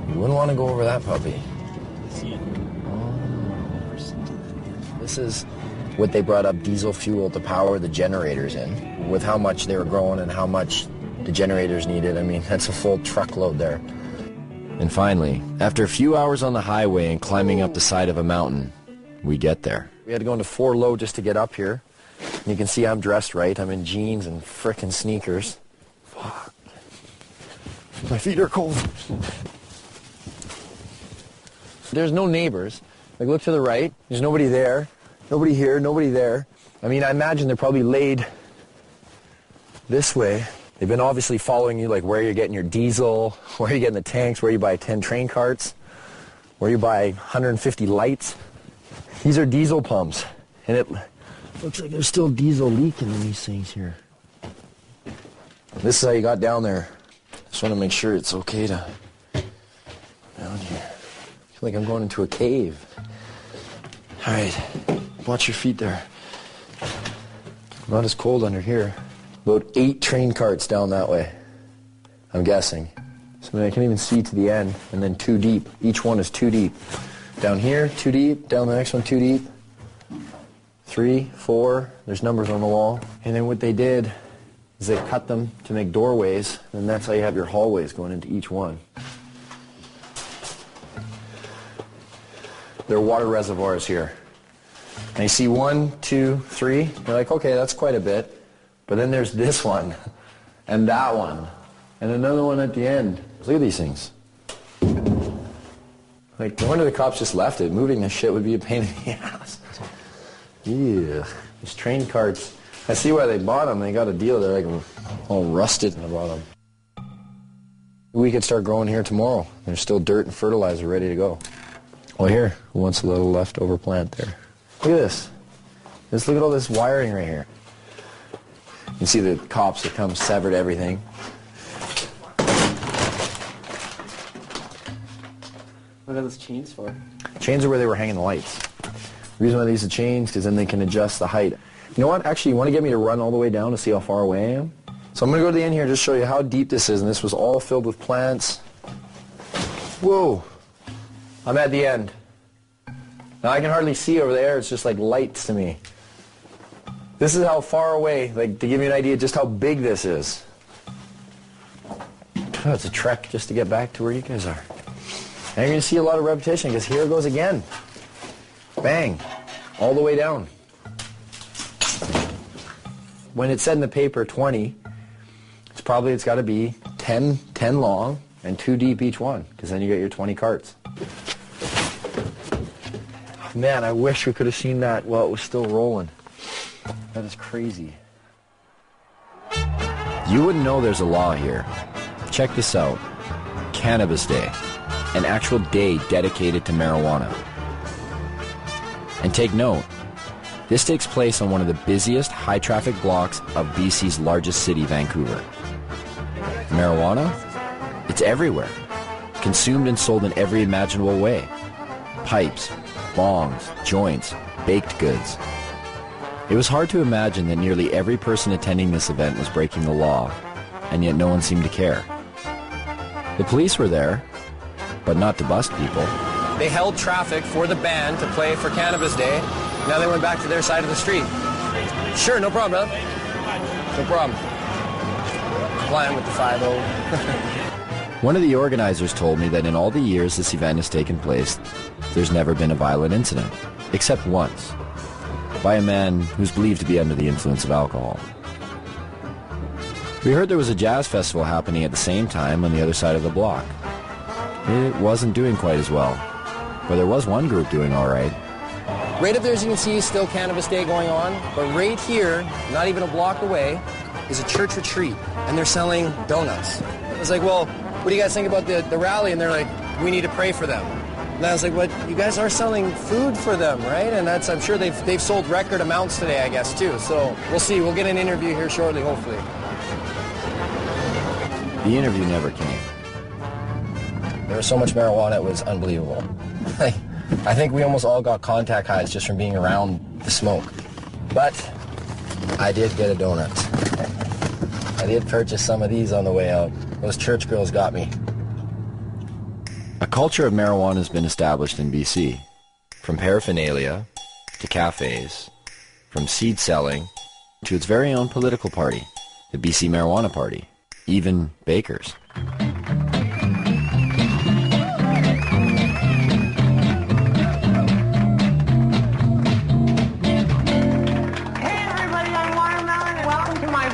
You wouldn't want to go over that puppy. This is what they brought up diesel fuel to power the generators in, with how much they were growing and how much the generators needed. I mean, that's a full truckload there. And finally, after a few hours on the highway and climbing up the side of a mountain, we get there. We had to go into 4 low just to get up here. And you can see I'm dressed right. I'm in jeans and frickin' sneakers. Fuck. My feet are cold. There's no neighbors. Like, look to the right. There's nobody there. Nobody here, nobody there. I mean, I imagine they're probably laid this way. They've been obviously following you, like where you're getting your diesel, where you're getting the tanks, where you buy 10 train carts, where you buy 150 lights. These are diesel pumps. And it looks like there's still diesel leaking in these things here. This is how you got down there. Just want to make sure it's okay to... down here. I feel like I'm going into a cave. All right. Watch your feet there. Not as cold under here. About 8 train carts down that way, I'm guessing. So I can even see to the end, and then 2 deep. Each one is 2 deep. Down here, 2 deep. Down the next one, 2 deep. 3, 4. There's numbers on the wall. And then what they did is they cut them to make doorways, and that's how you have your hallways going into each one. There are water reservoirs here. And you see 1, 2, 3. You're like, okay, that's quite a bit. But then there's this one, and that one, and another one at the end. Look at these things. Like, no wonder the cops just left it. Moving this shit would be a pain in the ass. Yeah. These train carts, I see why they bought them. They got a deal. They're like all rusted in the bottom. We could start growing here tomorrow. There's still dirt and fertilizer ready to go. Well, here, who wants a little leftover plant there? Look at this. Just look at all this wiring right here. You see the cops that come severed everything. What are those chains for? Chains are where they were hanging the lights. The reason why these are chains, because then they can adjust the height. You know what? Actually, you want to get me to run all the way down to see how far away I am? So I'm going to go to the end here and just show you how deep this is. And this was all filled with plants. Whoa. I'm at the end. Now I can hardly see over there. It's just like lights to me. This is how far away, like to give you an idea just how big this is. Oh, it's a trek just to get back to where you guys are. And you're going to see a lot of repetition because here it goes again. Bang. all the way down. When it said in the paper 20, it's got to be 10 long and 2 deep each one, because then you get your 20 carts. Man, I wish we could have seen that while it was still rolling. That is crazy. You wouldn't know there's a law here. Check this out. Cannabis Day. An actual day dedicated to marijuana. And take note, this takes place on one of the busiest high-traffic blocks of BC's largest city, Vancouver. Marijuana? It's everywhere. Consumed and sold in every imaginable way. Pipes, bongs, joints, baked goods. It was hard to imagine that nearly every person attending this event was breaking the law, and yet no one seemed to care. The police were there, but not to bust people. They held traffic for the band to play for Cannabis Day. Now they went back to their side of the street. Sure, no problem, brother. No problem. Complying with the 5-0. One of the organizers told me that in all the years this event has taken place, there's never been a violent incident, except once, by a man who's believed to be under the influence of alcohol. We heard there was a jazz festival happening at the same time on the other side of the block. It wasn't doing quite as well, but there was one group doing all right. Right up there, as you can see, still Cannabis Day going on, but right here, not even a block away, is a church retreat, and they're selling donuts. I was like, well, what do you guys think about the rally? And they're like, we need to pray for them. And I was like, what? You guys are selling food for them, right? And that's, I'm sure they've sold record amounts today, I guess, too. So we'll see. We'll get an interview here shortly, hopefully. The interview never came. There was so much marijuana, it was unbelievable. I think we almost all got contact highs just from being around the smoke. But I did get a donut. I did purchase some of these on the way out. Those church girls got me. A culture of marijuana has been established in BC. From paraphernalia to cafes, from seed selling to its very own political party, the BC Marijuana Party, even bakers.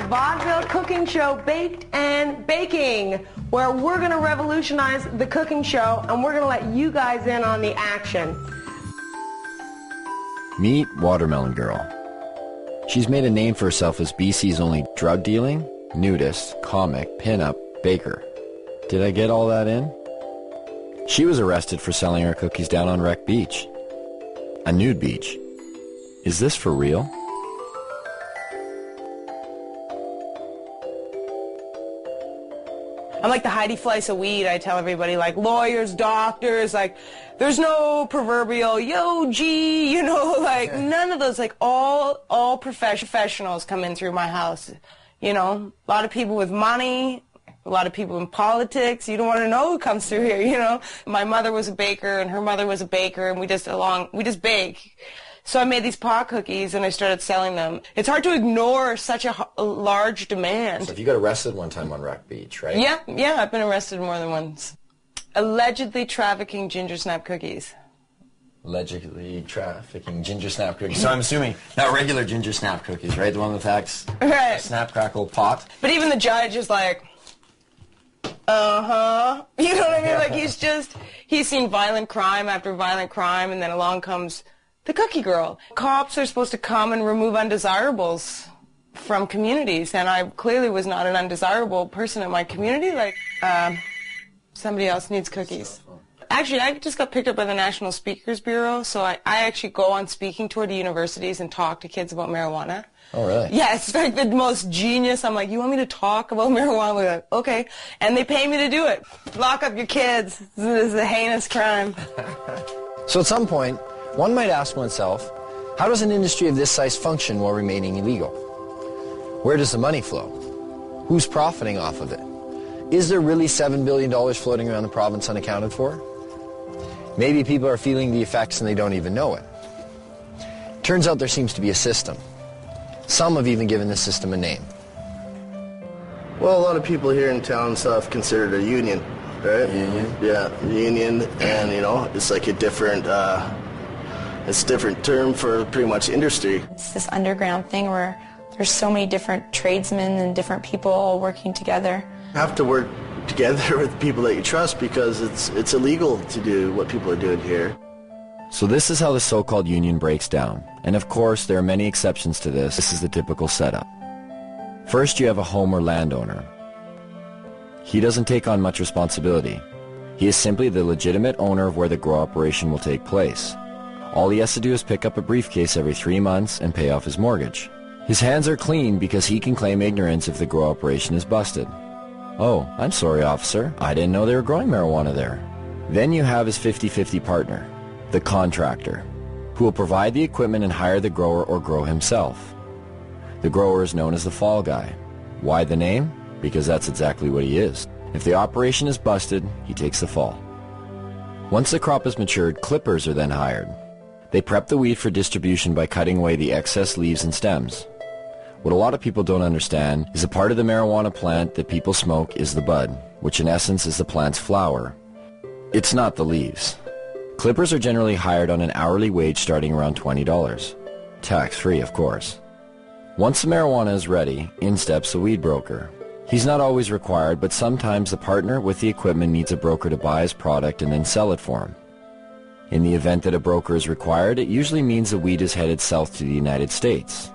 Vaudeville cooking show, Baked and Baking, where we're going to revolutionize the cooking show and we're going to let you guys in on the action. Meet Watermelon Girl. She's made a name for herself as BC's only drug dealing, nudist, comic, pinup, baker. Did I get all that in? She was arrested for selling her cookies down on Wreck Beach. A nude beach. Is this for real? I'm like the Heidi Fleiss of weed. I tell everybody, like lawyers, doctors, like there's no proverbial yo G, you know, like none of those. Like all professionals come in through my house. You know, a lot of people with money, a lot of people in politics. You don't want to know who comes through here. You know, my mother was a baker and her mother was a baker, and we just bake. So I made these pot cookies and I started selling them. It's hard to ignore such a large demand. So if you got arrested one time on Wreck Beach, right? Yeah, I've been arrested more than once. Allegedly trafficking ginger snap cookies. Allegedly trafficking ginger snap cookies. So I'm assuming not regular ginger snap cookies, right? The one with right. Snap crackle pot. But even the judge is like, uh-huh. You know what I mean? Like he's seen violent crime after violent crime, and then along comes the cookie girl. Cops are supposed to come and remove undesirables from communities, and I clearly was not an undesirable person in my community. Like, somebody else needs cookies. Actually, I just got picked up by the National Speakers Bureau, so I actually go on speaking tour to universities and talk to kids about marijuana. Oh, really? Yeah, it's like the most genius. I'm like, you want me to talk about marijuana? We're like, okay. And they pay me to do it. Lock up your kids. This is a heinous crime. So at some point, one might ask oneself, how does an industry of this size function while remaining illegal? Where does the money flow? Who's profiting off of it? Is there really $7 billion floating around the province unaccounted for? Maybe people are feeling the effects and they don't even know it. Turns out there seems to be a system. Some have even given this system a name. Well, a lot of people here in town and stuff consider it a union, right? Union? Yeah, union, and you know, it's like a different It's a different term for pretty much industry. It's this underground thing where there's so many different tradesmen and different people all working together. You have to work together with people that you trust because it's illegal to do what people are doing here. So this is how the so-called union breaks down. And of course, there are many exceptions to this. This is the typical setup. First, you have a home or landowner. He doesn't take on much responsibility. He is simply the legitimate owner of where the grow operation will take place. All he has to do is pick up a briefcase every 3 months and pay off his mortgage. His hands are clean because he can claim ignorance if the grow operation is busted. Oh, I'm sorry, officer. I didn't know they were growing marijuana there. Then you have his 50-50 partner, the contractor, who will provide the equipment and hire the grower or grow himself. The grower is known as the fall guy. Why the name? Because that's exactly what he is. If the operation is busted, he takes the fall. Once the crop is matured, clippers are then hired. They prep the weed for distribution by cutting away the excess leaves and stems. What a lot of people don't understand is a part of the marijuana plant that people smoke is the bud, which in essence is the plant's flower. It's not the leaves. Clippers are generally hired on an hourly wage starting around $20. Tax-free, of course. Once the marijuana is ready, in steps the weed broker. He's not always required, but sometimes the partner with the equipment needs a broker to buy his product and then sell it for him. In the event that a broker is required, it usually means the weed is headed south to the United States.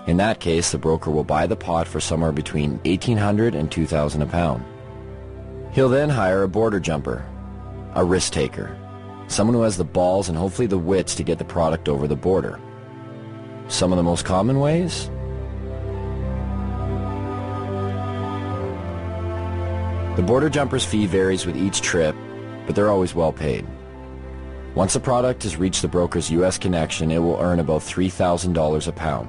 In that case, the broker will buy the pot for somewhere between $1,800 and $2,000 a pound. He'll then hire a border jumper, a risk taker, someone who has the balls and hopefully the wits to get the product over the border. Some of the most common ways? The border jumper's fee varies with each trip, but they're always well paid. Once the product has reached the broker's U.S. connection, it will earn about $3,000 a pound.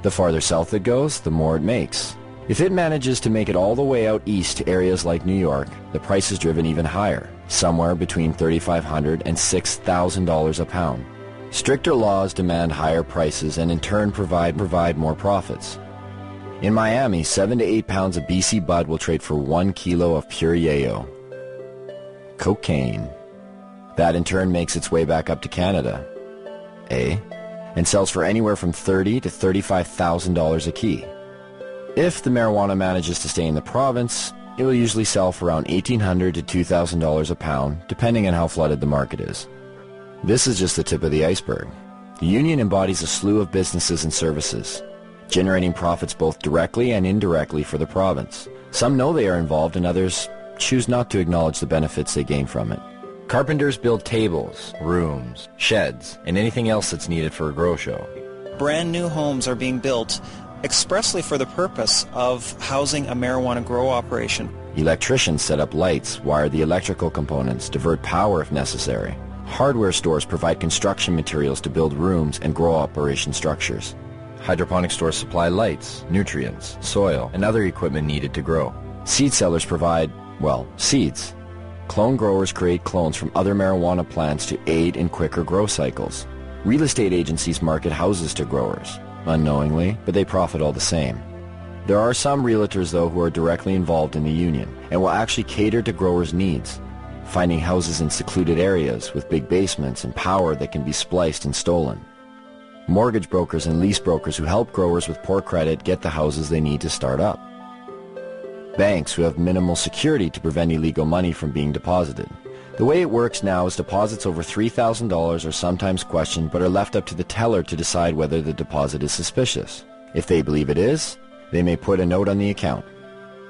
The farther south it goes, the more it makes. If it manages to make it all the way out east to areas like New York, the price is driven even higher, somewhere between $3,500 and $6,000 a pound. Stricter laws demand higher prices and in turn provide more profits. In Miami, 7 to 8 pounds of BC bud will trade for 1 kilo of pure yayo. Cocaine. That in turn makes its way back up to Canada. And sells for anywhere from $30,000 to $35,000 a key. If the marijuana manages to stay in the province, it will usually sell for around $1,800 to $2,000 a pound, depending on how flooded the market is. This is just the tip of the iceberg. The union embodies a slew of businesses and services, generating profits both directly and indirectly for the province. Some know they are involved and others choose not to acknowledge the benefits they gain from it. Carpenters build tables, rooms, sheds, and anything else that's needed for a grow show. Brand new homes are being built expressly for the purpose of housing a marijuana grow operation. Electricians set up lights, wire the electrical components, divert power if necessary. Hardware stores provide construction materials to build rooms and grow operation structures. Hydroponic stores supply lights, nutrients, soil, and other equipment needed to grow. Seed sellers provide, well, seeds. Clone growers create clones from other marijuana plants to aid in quicker grow cycles. Real estate agencies market houses to growers, unknowingly, but they profit all the same. There are some realtors, though, who are directly involved in the union and will actually cater to growers' needs, finding houses in secluded areas with big basements and power that can be spliced and stolen. Mortgage brokers and lease brokers who help growers with poor credit get the houses they need to start up. Banks who have minimal security to prevent illegal money from being deposited. The way it works now is deposits over $3,000 are sometimes questioned but are left up to the teller to decide whether the deposit is suspicious. If they believe it is, they may put a note on the account.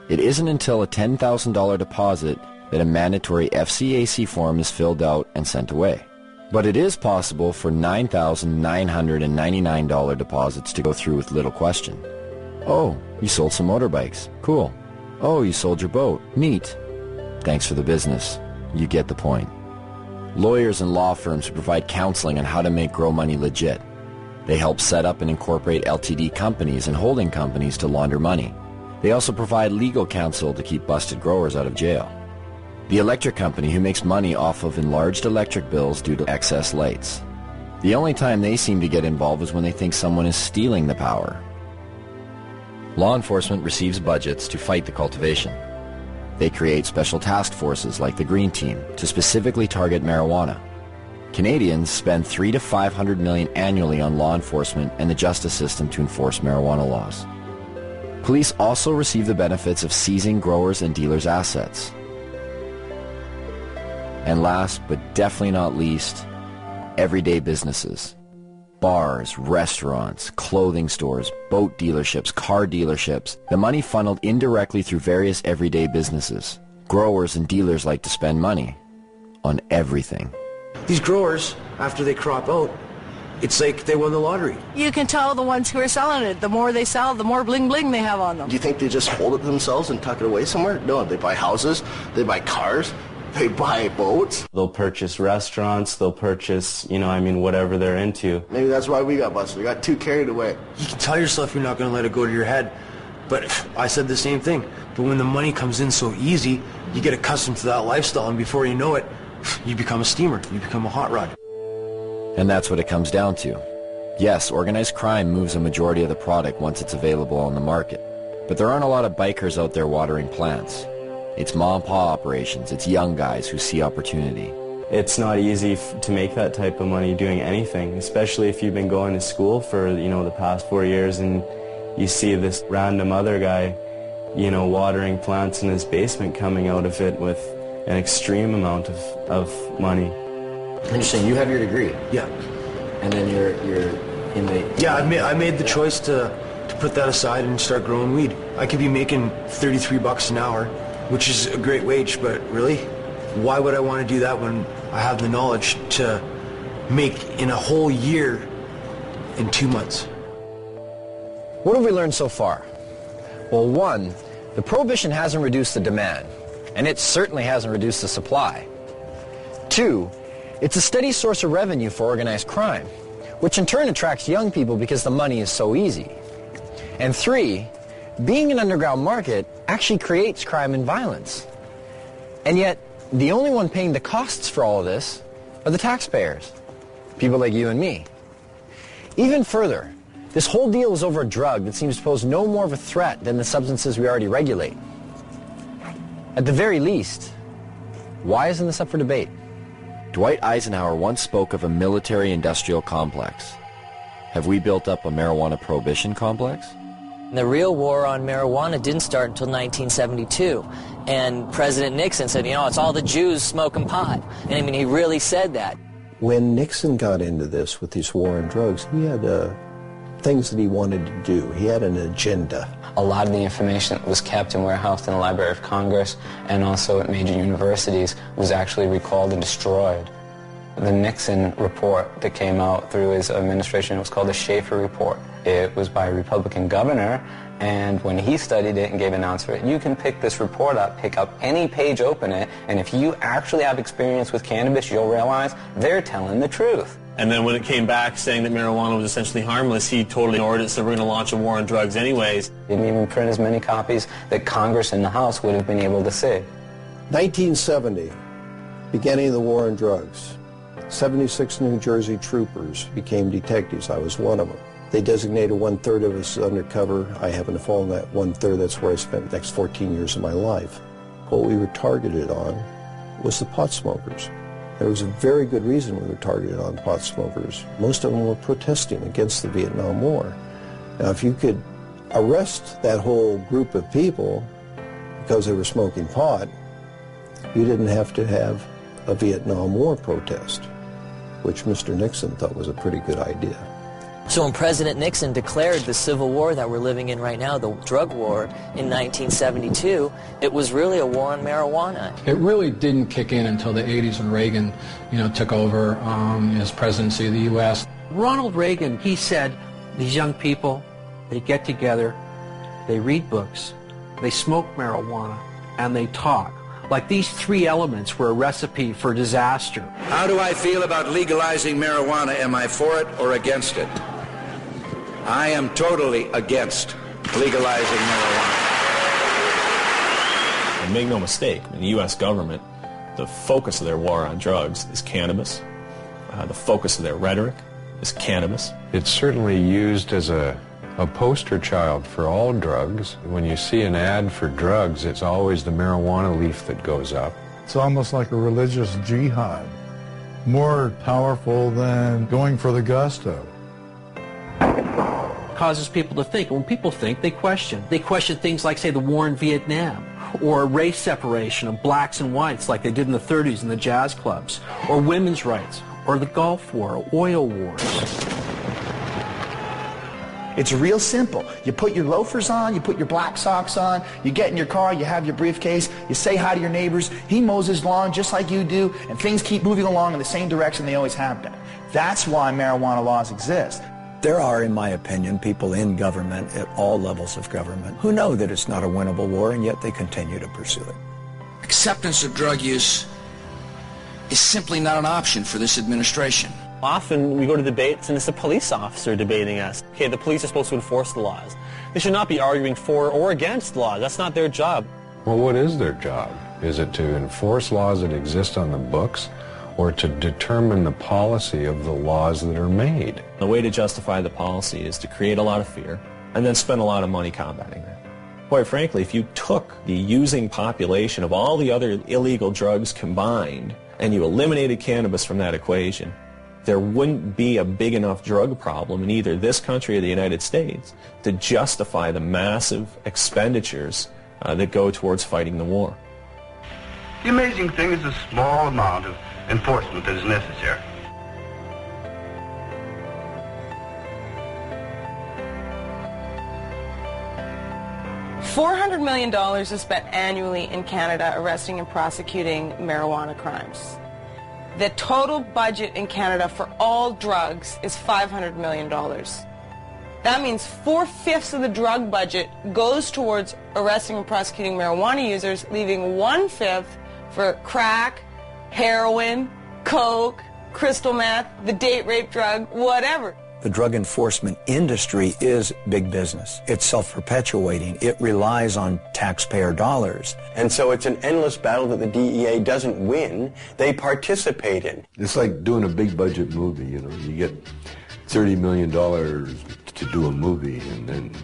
It isn't until a $10,000 deposit that a mandatory FCAC form is filled out and sent away. But it is possible for $9,999 deposits to go through with little question. Oh, you sold some motorbikes. Cool. Oh, you sold your boat. Neat. Thanks for the business. You get the point. Lawyers and law firms who provide counseling on how to make grow money legit. They help set up and incorporate LTD companies and holding companies to launder money. They also provide legal counsel to keep busted growers out of jail. The electric company who makes money off of enlarged electric bills due to excess lights. The only time they seem to get involved is when they think someone is stealing the power. Law enforcement receives budgets to fight the cultivation. They create special task forces like the Green Team to specifically target marijuana. Canadians spend $300 to $500 million annually on law enforcement and the justice system to enforce marijuana laws. Police also receive the benefits of seizing growers' and dealers' assets. And last, but definitely not least, everyday businesses. Bars, restaurants, clothing stores, boat dealerships, car dealerships. The money funneled indirectly through various everyday businesses. Growers and dealers like to spend money on everything. These growers, after they crop out, it's like they won the lottery. You can tell the ones who are selling it. The more they sell, the more bling bling they have on them. Do you think they just hold it themselves and tuck it away somewhere? No, they buy houses, they buy cars, they buy boats. They'll purchase restaurants, they'll purchase, whatever they're into. Maybe that's why we got busted. We got too carried away. You can tell yourself you're not going to let it go to your head, but I said the same thing. But when the money comes in so easy, you get accustomed to that lifestyle, and before you know it, you become a steamer, you become a hot rod. And that's what it comes down to. Yes, organized crime moves a majority of the product once it's available on the market. But there aren't a lot of bikers out there watering plants. It's mom and pop operations. It's young guys who see opportunity. It's not easy to make that type of money doing anything, especially if you've been going to school for, the past 4 years and you see this random other guy, watering plants in his basement coming out of it with an extreme amount of money. And you're saying you have your degree? Yeah. And then you're in the... Yeah, I made the choice to put that aside and start growing weed. I could be making $33 an hour, which is a great wage, but really, why would I want to do that when I have the knowledge to make in a whole year in 2 months? What have we learned so far? Well, one, the prohibition hasn't reduced the demand, and it certainly hasn't reduced the supply. Two, it's a steady source of revenue for organized crime, which in turn attracts young people because the money is so easy. And three, being an underground market actually creates crime and violence. And yet, the only one paying the costs for all of this are the taxpayers, people like you and me. Even further, this whole deal is over a drug that seems to pose no more of a threat than the substances we already regulate. At the very least, why isn't this up for debate? Dwight Eisenhower once spoke of a military-industrial complex. Have we built up a marijuana prohibition complex? The real war on marijuana didn't start until 1972. And President Nixon said, it's all the Jews smoking pot. And he really said that. When Nixon got into this with this war on drugs, he had things that he wanted to do. He had an agenda. A lot of the information that was kept and warehoused in the Library of Congress and also at major universities was actually recalled and destroyed. The Nixon report that came out through his administration, it was called the Schaefer Report. It was by a Republican governor, and when he studied it and gave an answer, you can pick this report up, pick up any page, open it, and if you actually have experience with cannabis, you'll realize they're telling the truth. And then when it came back saying that marijuana was essentially harmless, he totally ignored it, so we're going to launch a war on drugs anyways. Didn't even print as many copies that Congress and the House would have been able to see. 1970, beginning of the war on drugs. 76 New Jersey troopers became detectives. I was one of them. They designated 1/3 of us undercover. I happen to fall in that 1/3. That's where I spent the next 14 years of my life. What we were targeted on was the pot smokers. There was a very good reason we were targeted on pot smokers. Most of them were protesting against the Vietnam War. Now, if you could arrest that whole group of people because they were smoking pot, you didn't have to have a Vietnam War protest, which Mr. Nixon thought was a pretty good idea. So when President Nixon declared the civil war that we're living in right now, the drug war, in 1972, it was really a war on marijuana. It really didn't kick in until the 80s when Reagan, took over his presidency of the U.S. Ronald Reagan, he said, these young people, they get together, they read books, they smoke marijuana, and they talk. Like these three elements were a recipe for disaster. How do I feel about legalizing marijuana? Am I for it or against it? I am totally against legalizing marijuana. And make no mistake, in the U.S. government, the focus of their war on drugs is cannabis. The focus of their rhetoric is cannabis. It's certainly used as a poster child for all drugs. When you see an ad for drugs, it's always the marijuana leaf that goes up. It's almost like a religious jihad. more powerful than going for the gusto. Causes people to think. When people think, they question. They question things like, say, the war in Vietnam, or race separation of blacks and whites like they did in the 30s in the jazz clubs, or women's rights, or the Gulf War, or oil wars. It's real simple. You put your loafers on, you put your black socks on, you get in your car, you have your briefcase, you say hi to your neighbors, he mows his lawn just like you do, and things keep moving along in the same direction they always have been. That's why marijuana laws exist. There are, in my opinion, people in government at all levels of government who know that it's not a winnable war, and yet they continue to pursue it. Acceptance of drug use is simply not an option for this administration. Often we go to debates and it's a police officer debating us. Okay, the police are supposed to enforce the laws. They should not be arguing for or against laws. That's not their job. Well, what is their job? Is it to enforce laws that exist on the books, or to determine the policy of the laws that are made? The way to justify the policy is to create a lot of fear and then spend a lot of money combating that. Quite frankly, if you took the using population of all the other illegal drugs combined and you eliminated cannabis from that equation, there wouldn't be a big enough drug problem in either this country or the United States to justify the massive expenditures that go towards fighting the war. The amazing thing is the small amount of enforcement that is necessary. $400 million is spent annually in Canada arresting and prosecuting marijuana crimes. The total budget in Canada for all drugs is $500 million. That means 4/5 of the drug budget goes towards arresting and prosecuting marijuana users, leaving 1/5 for crack, heroin, coke, crystal meth, the date rape drug, whatever. The drug enforcement industry is big business. It's self-perpetuating. It relies on taxpayer dollars. And so it's an endless battle that the DEA doesn't win. They participate in. It's like doing a big budget movie, you know. You get $30 million to do a movie, and then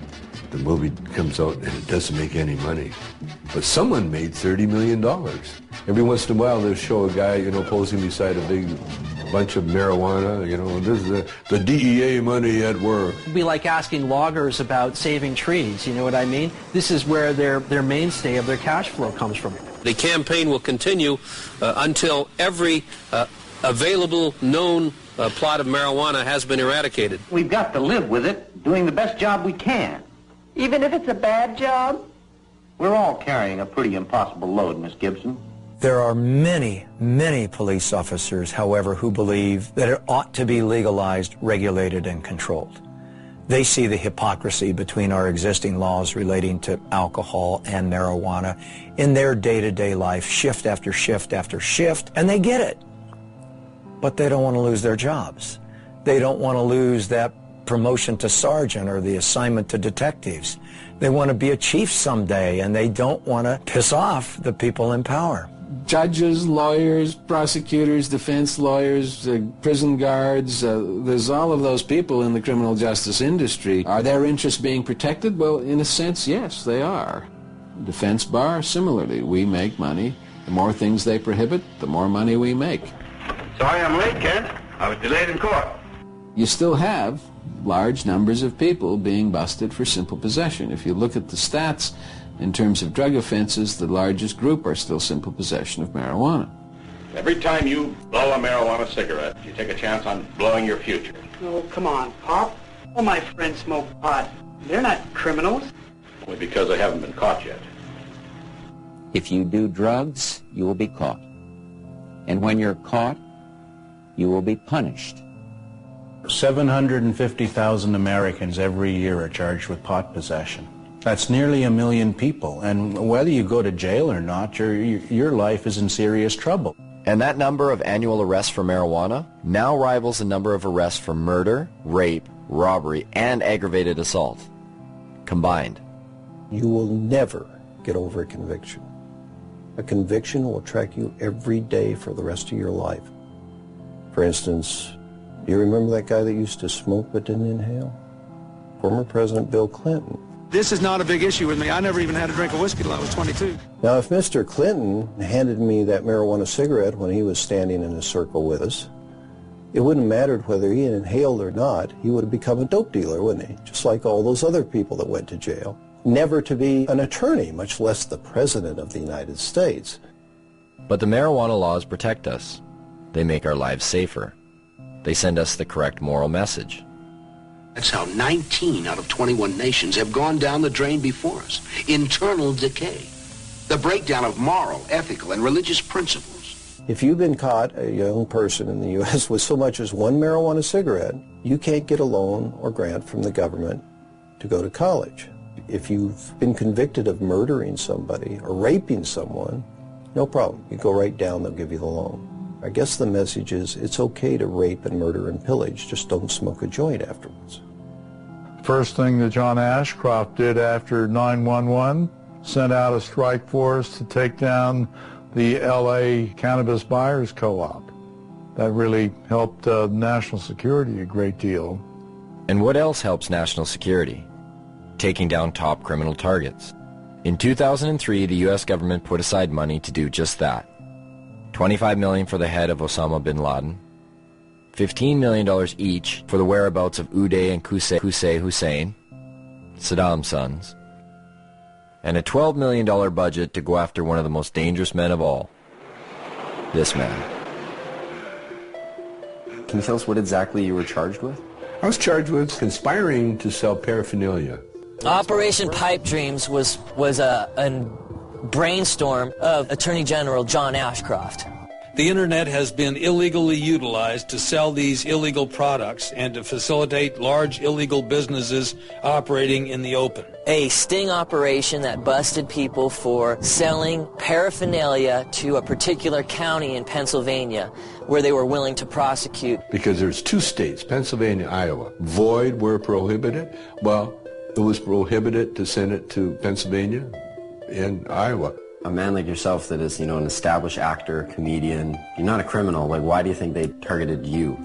the movie comes out and it doesn't make any money. But someone made $30 million. Every once in a while they'll show a guy, you know, posing beside a big bunch of marijuana, you know, this is the DEA money at work. It'd be like asking loggers about saving trees, you know what I mean? This is where their mainstay of their cash flow comes from. The campaign will continue until every available known plot of marijuana has been eradicated. We've got to live with it, doing the best job we can. Even if it's a bad job? We're all carrying a pretty impossible load, Miss Gibson. There are many, many police officers, however, who believe that it ought to be legalized, regulated, and controlled. They see the hypocrisy between our existing laws relating to alcohol and marijuana in their day-to-day life, shift after shift after shift, and they get it. But they don't want to lose their jobs. They don't want to lose that promotion to sergeant or the assignment to detectives. They want to be a chief someday, and they don't want to piss off the people in power. Judges, lawyers, prosecutors, defense lawyers, prison guards, there's all of those people in the criminal justice industry. Are their interests being protected? Well, in a sense, yes, they are. Defense bar, similarly, we make money. The more things they prohibit, the more money we make. Sorry I'm late, Kent. I was delayed in court. You still have large numbers of people being busted for simple possession. If you look at the stats, in terms of drug offenses, the largest group are still simple possession of marijuana. Every time you blow a marijuana cigarette, you take a chance on blowing your future. Oh, come on, Pop. All my friends smoke pot. They're not criminals. Only because they haven't been caught yet. If you do drugs, you will be caught. And when you're caught, you will be punished. 750,000 Americans every year are charged with pot possession. That's nearly 1 million people, and whether you go to jail or not, your life is in serious trouble. And that number of annual arrests for marijuana now rivals the number of arrests for murder, rape, robbery, and aggravated assault combined. You will never get over a conviction. A conviction will track you every day for the rest of your life. For instance, do you remember that guy that used to smoke but didn't inhale? Former President Bill Clinton. This is not a big issue with me. I never even had a drink of whiskey till I was 22. Now, if Mr. Clinton handed me that marijuana cigarette when he was standing in a circle with us, it wouldn't have mattered whether he inhaled or not. He would have become a dope dealer, wouldn't he? Just like all those other people that went to jail. Never to be an attorney, much less the President of the United States. But the marijuana laws protect us. They make our lives safer. They send us the correct moral message. That's how 19 out of 21 nations have gone down the drain before us. Internal decay. The breakdown of moral, ethical, and religious principles. If you've been caught, a young person in the U.S., with so much as one marijuana cigarette, you can't get a loan or grant from the government to go to college. If you've been convicted of murdering somebody or raping someone, no problem. You go right down, they'll give you the loan. I guess the message is it's okay to rape and murder and pillage, just don't smoke a joint afterwards. First thing that John Ashcroft did after 9/11, sent out a strike force to take down the LA Cannabis Buyers Co-op. That really helped national security a great deal. And what else helps national security? Taking down top criminal targets. In 2003, the U.S. government put aside money to do just that. $25 million for the head of Osama bin Laden, $15 million each for the whereabouts of Uday and Qusay Hussein, Saddam's sons, and a $12 million budget to go after one of the most dangerous men of all, this man. Can you tell us what exactly you were charged with? I was charged with conspiring to sell paraphernalia. Operation Pipe Dreams was a brainstorm of Attorney General John Ashcroft. The internet has been illegally utilized to sell these illegal products and to facilitate large illegal businesses operating in the open. A sting operation that busted people for selling paraphernalia to a particular county in Pennsylvania where they were willing to prosecute. Because there's two states, Pennsylvania, Iowa. Void were prohibited. Well, it was prohibited to send it to Pennsylvania and Iowa. A man like yourself that is, an established actor, comedian, you're not a criminal. Like, why do you think they targeted you?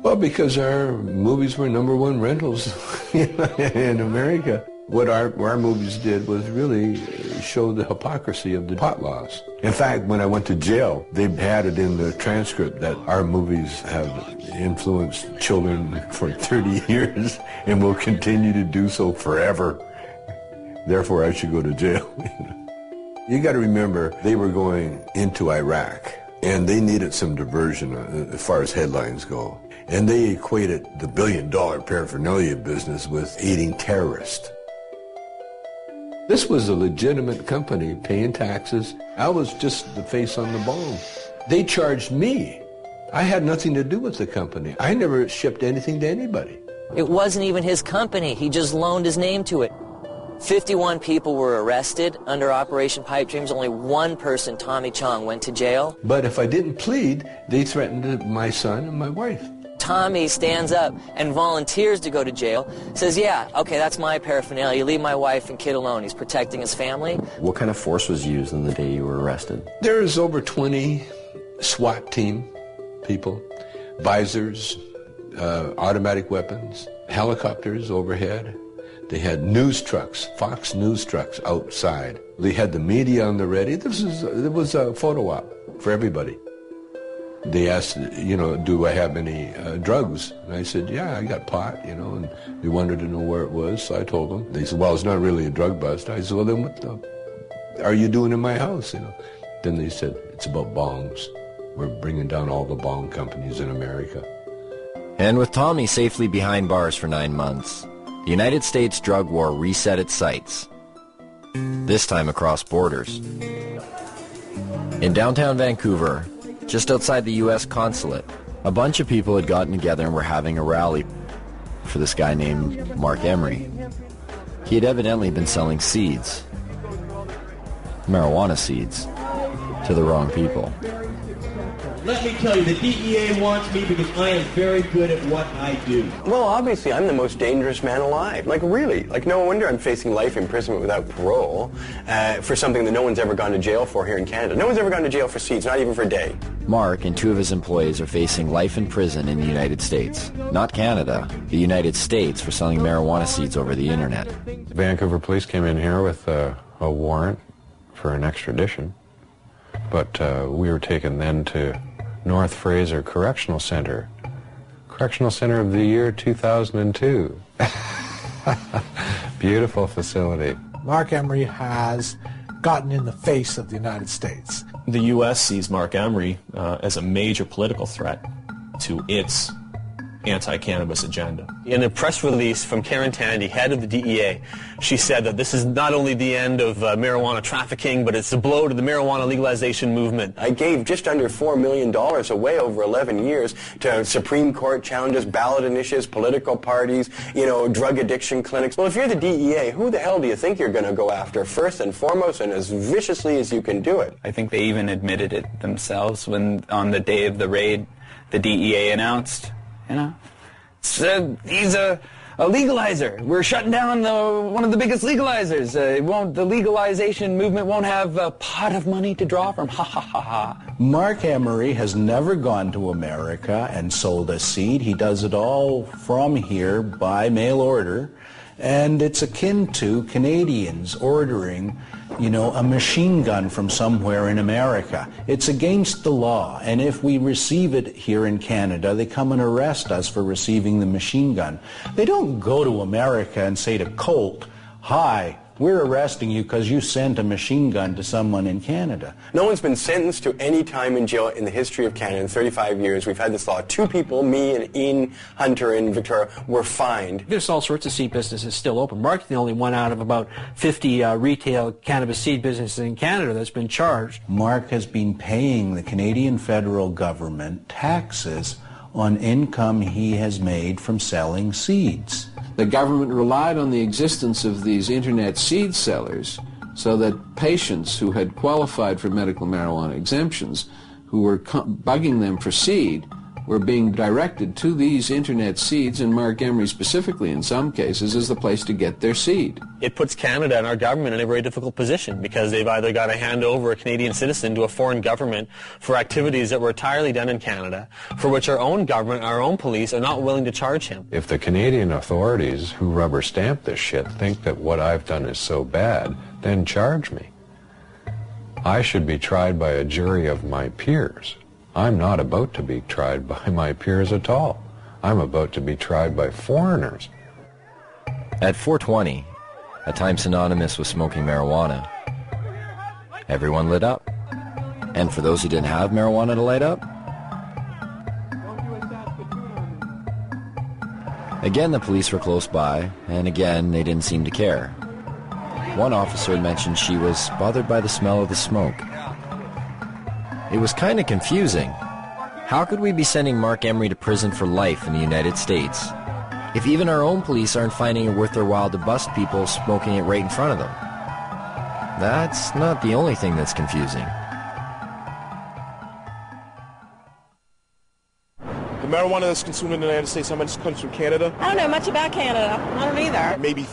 Well, because our movies were #1 rentals in America. What our movies did was really show the hypocrisy of the pot laws. In fact, when I went to jail, they had it in the transcript that our movies have influenced children for 30 years and will continue to do so forever. Therefore, I should go to jail. You got to remember, they were going into Iraq, and they needed some diversion as far as headlines go. And they equated the billion-dollar paraphernalia business with aiding terrorists. This was a legitimate company paying taxes. I was just the face on the bone. They charged me. I had nothing to do with the company. I never shipped anything to anybody. It wasn't even his company. He just loaned his name to it. 51 people were arrested under Operation Pipe Dreams. Only one person, Tommy Chong, went to jail. But if I didn't plead, they threatened my son and my wife. Tommy stands up and volunteers to go to jail, says, yeah, okay, that's my paraphernalia. Leave my wife and kid alone. He's protecting his family. What kind of force was used on the day you were arrested? There's over 20 SWAT team people, visors, automatic weapons, helicopters overhead. They had news trucks, Fox News trucks outside. They had the media on the ready. It was a photo op for everybody. They asked, do I have any drugs? And I said, yeah, I got pot, and they wanted to know where it was, so I told them. They said, well, it's not really a drug bust. I said, well, then what the are you doing in my house, Then they said, it's about bongs. We're bringing down all the bong companies in America. And with Tommy safely behind bars for 9 months, the United States drug war reset its sights, this time across borders. In downtown Vancouver, just outside the U.S. consulate, a bunch of people had gotten together and were having a rally for this guy named Mark Emery. He had evidently been selling seeds, marijuana seeds, to the wrong people. Let me tell you, the DEA wants me because I am very good at what I do. Well, obviously, I'm the most dangerous man alive. Like, really. Like, no wonder I'm facing life imprisonment without parole for something that no one's ever gone to jail for here in Canada. No one's ever gone to jail for seeds, not even for a day. Mark and 2 of his employees are facing life in prison in the United States. Not Canada, the United States, for selling marijuana seeds over the internet. Vancouver police came in here with a warrant for an extradition, but we were taken then to North Fraser Correctional Center. Correctional Center of the year 2002. Beautiful facility. Mark Emery has gotten in the face of the United States. The U.S. sees Mark Emery as a major political threat to its anti-cannabis agenda. In a press release from Karen Tandy, head of the DEA, she said that this is not only the end of marijuana trafficking, but it's a blow to the marijuana legalization movement. I gave just under $4 million away over 11 years to Supreme Court challenges, ballot initiatives, political parties, drug addiction clinics. Well, if you're the DEA, who the hell do you think you're going to go after first and foremost and as viciously as you can do it? I think they even admitted it themselves when on the day of the raid, the DEA announced, he's a legalizer. We're shutting down one of the biggest legalizers. The legalization movement won't have a pot of money to draw from. Ha ha ha ha. Mark Emery has never gone to America and sold a seed. He does it all from here by mail order. And it's akin to Canadians ordering, a machine gun from somewhere in America. It's against the law, and if we receive it here in Canada, they come and arrest us for receiving the machine gun. They don't go to America and say to Colt, "Hi, we're arresting you because you sent a machine gun to someone in Canada." No one's been sentenced to any time in jail in the history of Canada in 35 years. We've had this law. 2 people, me and Ian Hunter in Victoria, were fined. There's all sorts of seed businesses still open. Mark's the only one out of about 50 retail cannabis seed businesses in Canada that's been charged. Mark has been paying the Canadian federal government taxes on income he has made from selling seeds. The government relied on the existence of these internet seed sellers so that patients who had qualified for medical marijuana exemptions, who were bugging them for seed, were being directed to these internet seeds, and Mark Emery specifically in some cases is the place to get their seed. It puts Canada and our government in a very difficult position because they've either got to hand over a Canadian citizen to a foreign government for activities that were entirely done in Canada, for which our own government, our own police are not willing to charge him. If the Canadian authorities who rubber stamp this shit think that what I've done is so bad, then charge me. I should be tried by a jury of my peers. I'm not about to be tried by my peers at all. I'm about to be tried by foreigners. At 420, a time synonymous with smoking marijuana, everyone lit up. And for those who didn't have marijuana to light up, again the police were close by, and again they didn't seem to care. One officer mentioned she was bothered by the smell of the smoke. It was kind of confusing. How could we be sending Mark Emery to prison for life in the United States if even our own police aren't finding it worth their while to bust people smoking it right in front of them? That's not the only thing that's confusing. The marijuana that's consumed in the United States, how much comes from Canada? I don't know much about Canada. I don't either. Maybe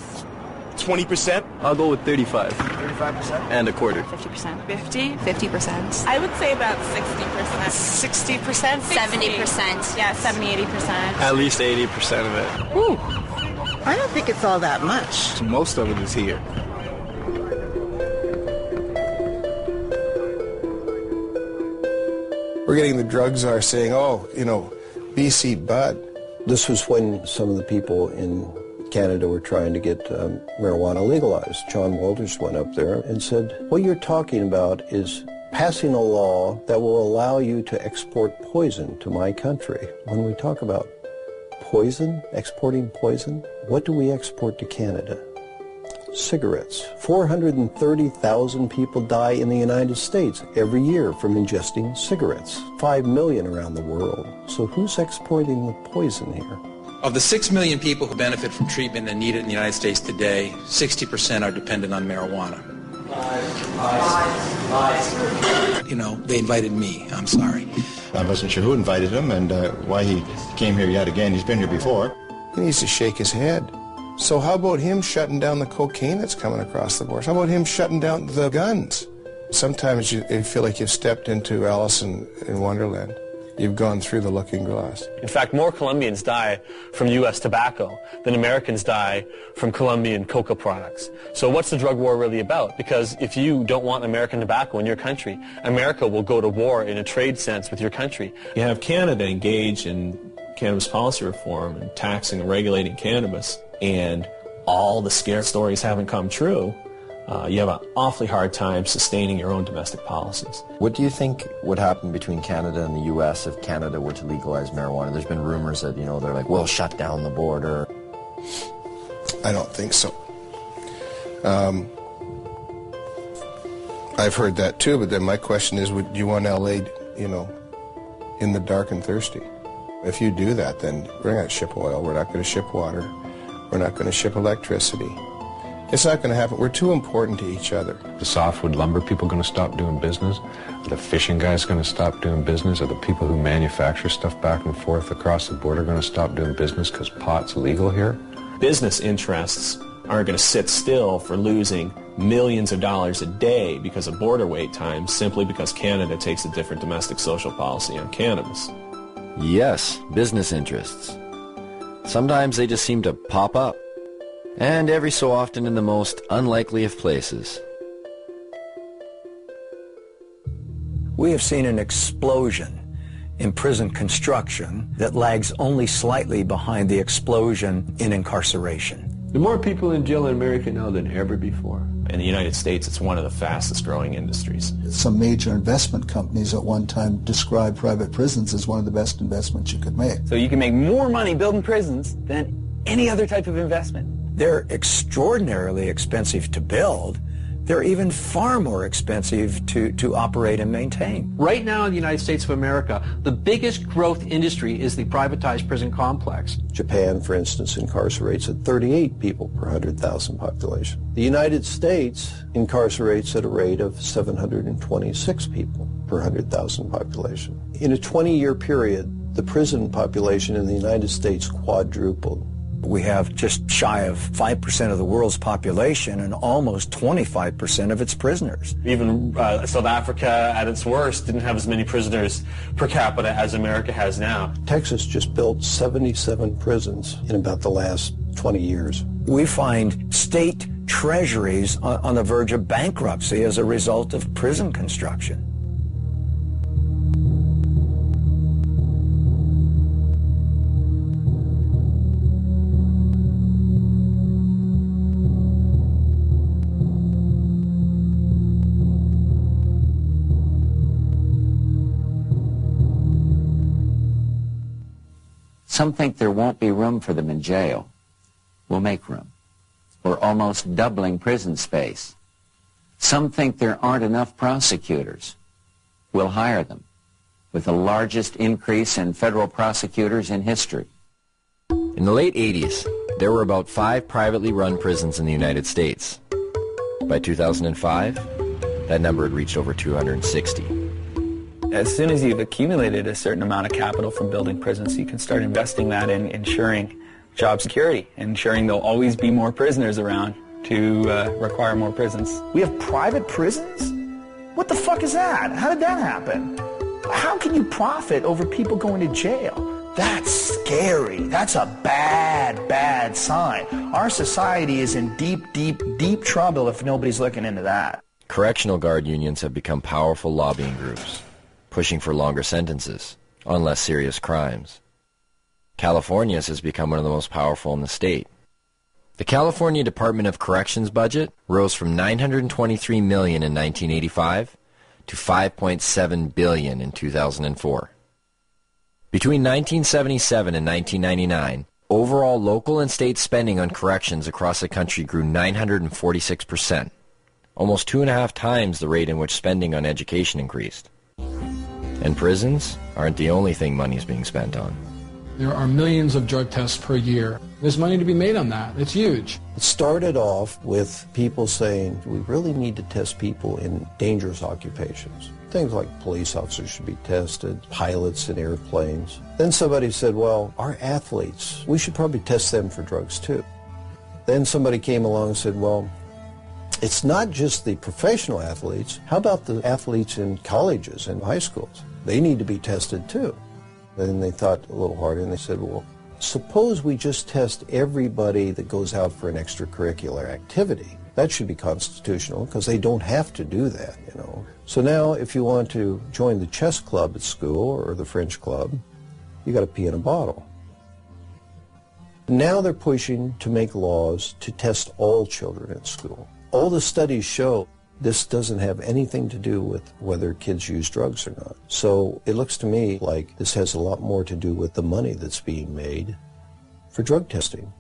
20%? I'll go with 35. 35%? And a quarter. 50%. 50%. I would say about 60%. 60%? 70%. Yeah, 70, 80%. At least 80% of it. Ooh. I don't think it's all that much. Most of it is here. We're getting the drug czar saying, BC bud. This was when some of the people in Canada were trying to get marijuana legalized. John Walters went up there and said, what you're talking about is passing a law that will allow you to export poison to my country. When we talk about poison, exporting poison, what do we export to Canada? Cigarettes. 430,000 people die in the United States every year from ingesting cigarettes. 5 million around the world. So who's exporting the poison here? Of the 6 million people who benefit from treatment and need it in the United States today, 60% are dependent on marijuana. You know, they invited me. I'm sorry. I wasn't sure who invited him and why he came here yet again. He's been here before. He needs to shake his head. So how about him shutting down the cocaine that's coming across the border? How about him shutting down the guns? Sometimes you feel like you've stepped into Alice in Wonderland. You've gone through the looking glass. In fact, more Colombians die from U.S. tobacco than Americans die from Colombian coca products. So what's the drug war really about? Because if you don't want American tobacco in your country, America will go to war in a trade sense with your country. You have Canada engaged in cannabis policy reform and taxing and regulating cannabis, and all the scare stories haven't come true. You have an awfully hard time sustaining your own domestic policies. What do you think would happen between Canada and the U.S. if Canada were to legalize marijuana? There's been rumors that, they're like, we'll shut down the border. I don't think so. I've heard that too, but then my question is, would you want L.A., in the dark and thirsty? If you do that, then we're not going to ship oil, we're not going to ship water, we're not going to ship electricity. It's not going to happen. We're too important to each other. The softwood lumber people going to stop doing business? Are the fishing guys going to stop doing business? Are the people who manufacture stuff back and forth across the border going to stop doing business because pot's legal here? Business interests aren't going to sit still for losing millions of dollars a day because of border wait times simply because Canada takes a different domestic social policy on cannabis. Yes, business interests. Sometimes they just seem to pop up. And every so often in the most unlikely of places. We have seen an explosion in prison construction that lags only slightly behind the explosion in incarceration. There are more people in jail in America now than ever before. In the United States, it's one of the fastest growing industries. Some major investment companies at one time described private prisons as one of the best investments you could make. So you can make more money building prisons than any other type of investment. They're extraordinarily expensive to build. They're even far more expensive to operate and maintain. Right now in the United States of America, the biggest growth industry is the privatized prison complex. Japan, for instance, incarcerates at 38 people per 100,000 population. The United States incarcerates at a rate of 726 people per 100,000 population. In a 20-year period, the prison population in the United States quadrupled. We have just shy of 5% of the world's population and almost 25% of its prisoners. Even South Africa, at its worst, didn't have as many prisoners per capita as America has now. Texas just built 77 prisons in about the last 20 years. We find state treasuries on the verge of bankruptcy as a result of prison construction. Some think there won't be room for them in jail. We'll make room. We're almost doubling prison space. Some think there aren't enough prosecutors. We'll hire them, with the largest increase in federal prosecutors in history. In the late 80s, there were about 5 privately run prisons in the United States. By 2005, that number had reached over 260. As soon as you've accumulated a certain amount of capital from building prisons, you can start investing that in ensuring job security, ensuring there'll always be more prisoners around to require more prisons. We have private prisons? What the fuck is that? How did that happen? How can you profit over people going to jail? That's scary. That's a bad, bad sign. Our society is in deep, deep, deep trouble if nobody's looking into that. Correctional guard unions have become powerful lobbying groups, pushing for longer sentences on less serious crimes. California's has become one of the most powerful in the state. The California Department of Corrections budget rose from $923 million in 1985 to $5.7 billion in 2004. Between 1977 and 1999, overall local and state spending on corrections across the country grew 946%, almost 2.5 times the rate in which spending on education increased. And prisons aren't the only thing money's being spent on. There are millions of drug tests per year. There's money to be made on that. It's huge. It started off with people saying, we really need to test people in dangerous occupations. Things like police officers should be tested, pilots in airplanes. Then somebody said, well, our athletes, we should probably test them for drugs too. Then somebody came along and said, well, it's not just the professional athletes. How about the athletes in colleges and high schools? They need to be tested too. Then they thought a little harder and they said, well, suppose we just test everybody that goes out for an extracurricular activity. That should be constitutional because they don't have to do that, you know. So now if you want to join the chess club at school or the French club, you got to pee in a bottle. Now they're pushing to make laws to test all children at school. All the studies show this doesn't have anything to do with whether kids use drugs or not. So it looks to me like this has a lot more to do with the money that's being made for drug testing.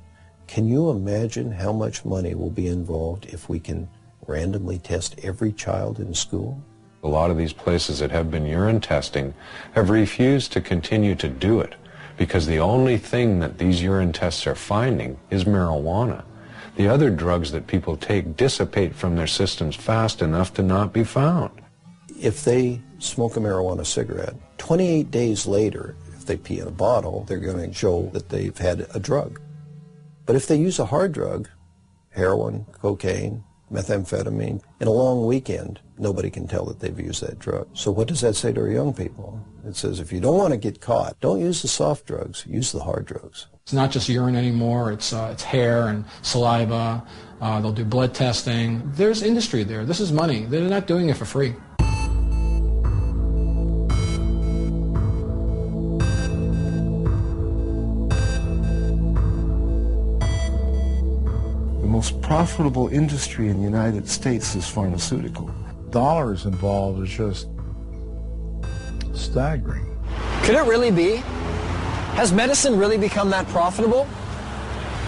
Can you imagine how much money will be involved if we can randomly test every child in school? A lot of these places that have been urine testing have refused to continue to do it because the only thing that these urine tests are finding is marijuana. The other drugs that people take dissipate from their systems fast enough to not be found. If they smoke a marijuana cigarette, 28 days later, if they pee in a bottle, they're going to show that they've had a drug. But if they use a hard drug, heroin, cocaine, methamphetamine, in a long weekend, nobody can tell that they've used that drug. So what does that say to our young people? It says if you don't want to get caught, don't use the soft drugs, use the hard drugs. It's not just urine anymore, it's hair and saliva. They'll do blood testing. There's industry there. This is money. They're not doing it for free. The most profitable industry in the United States is pharmaceutical. Dollars involved is just staggering. Could it really be? Has medicine really become that profitable?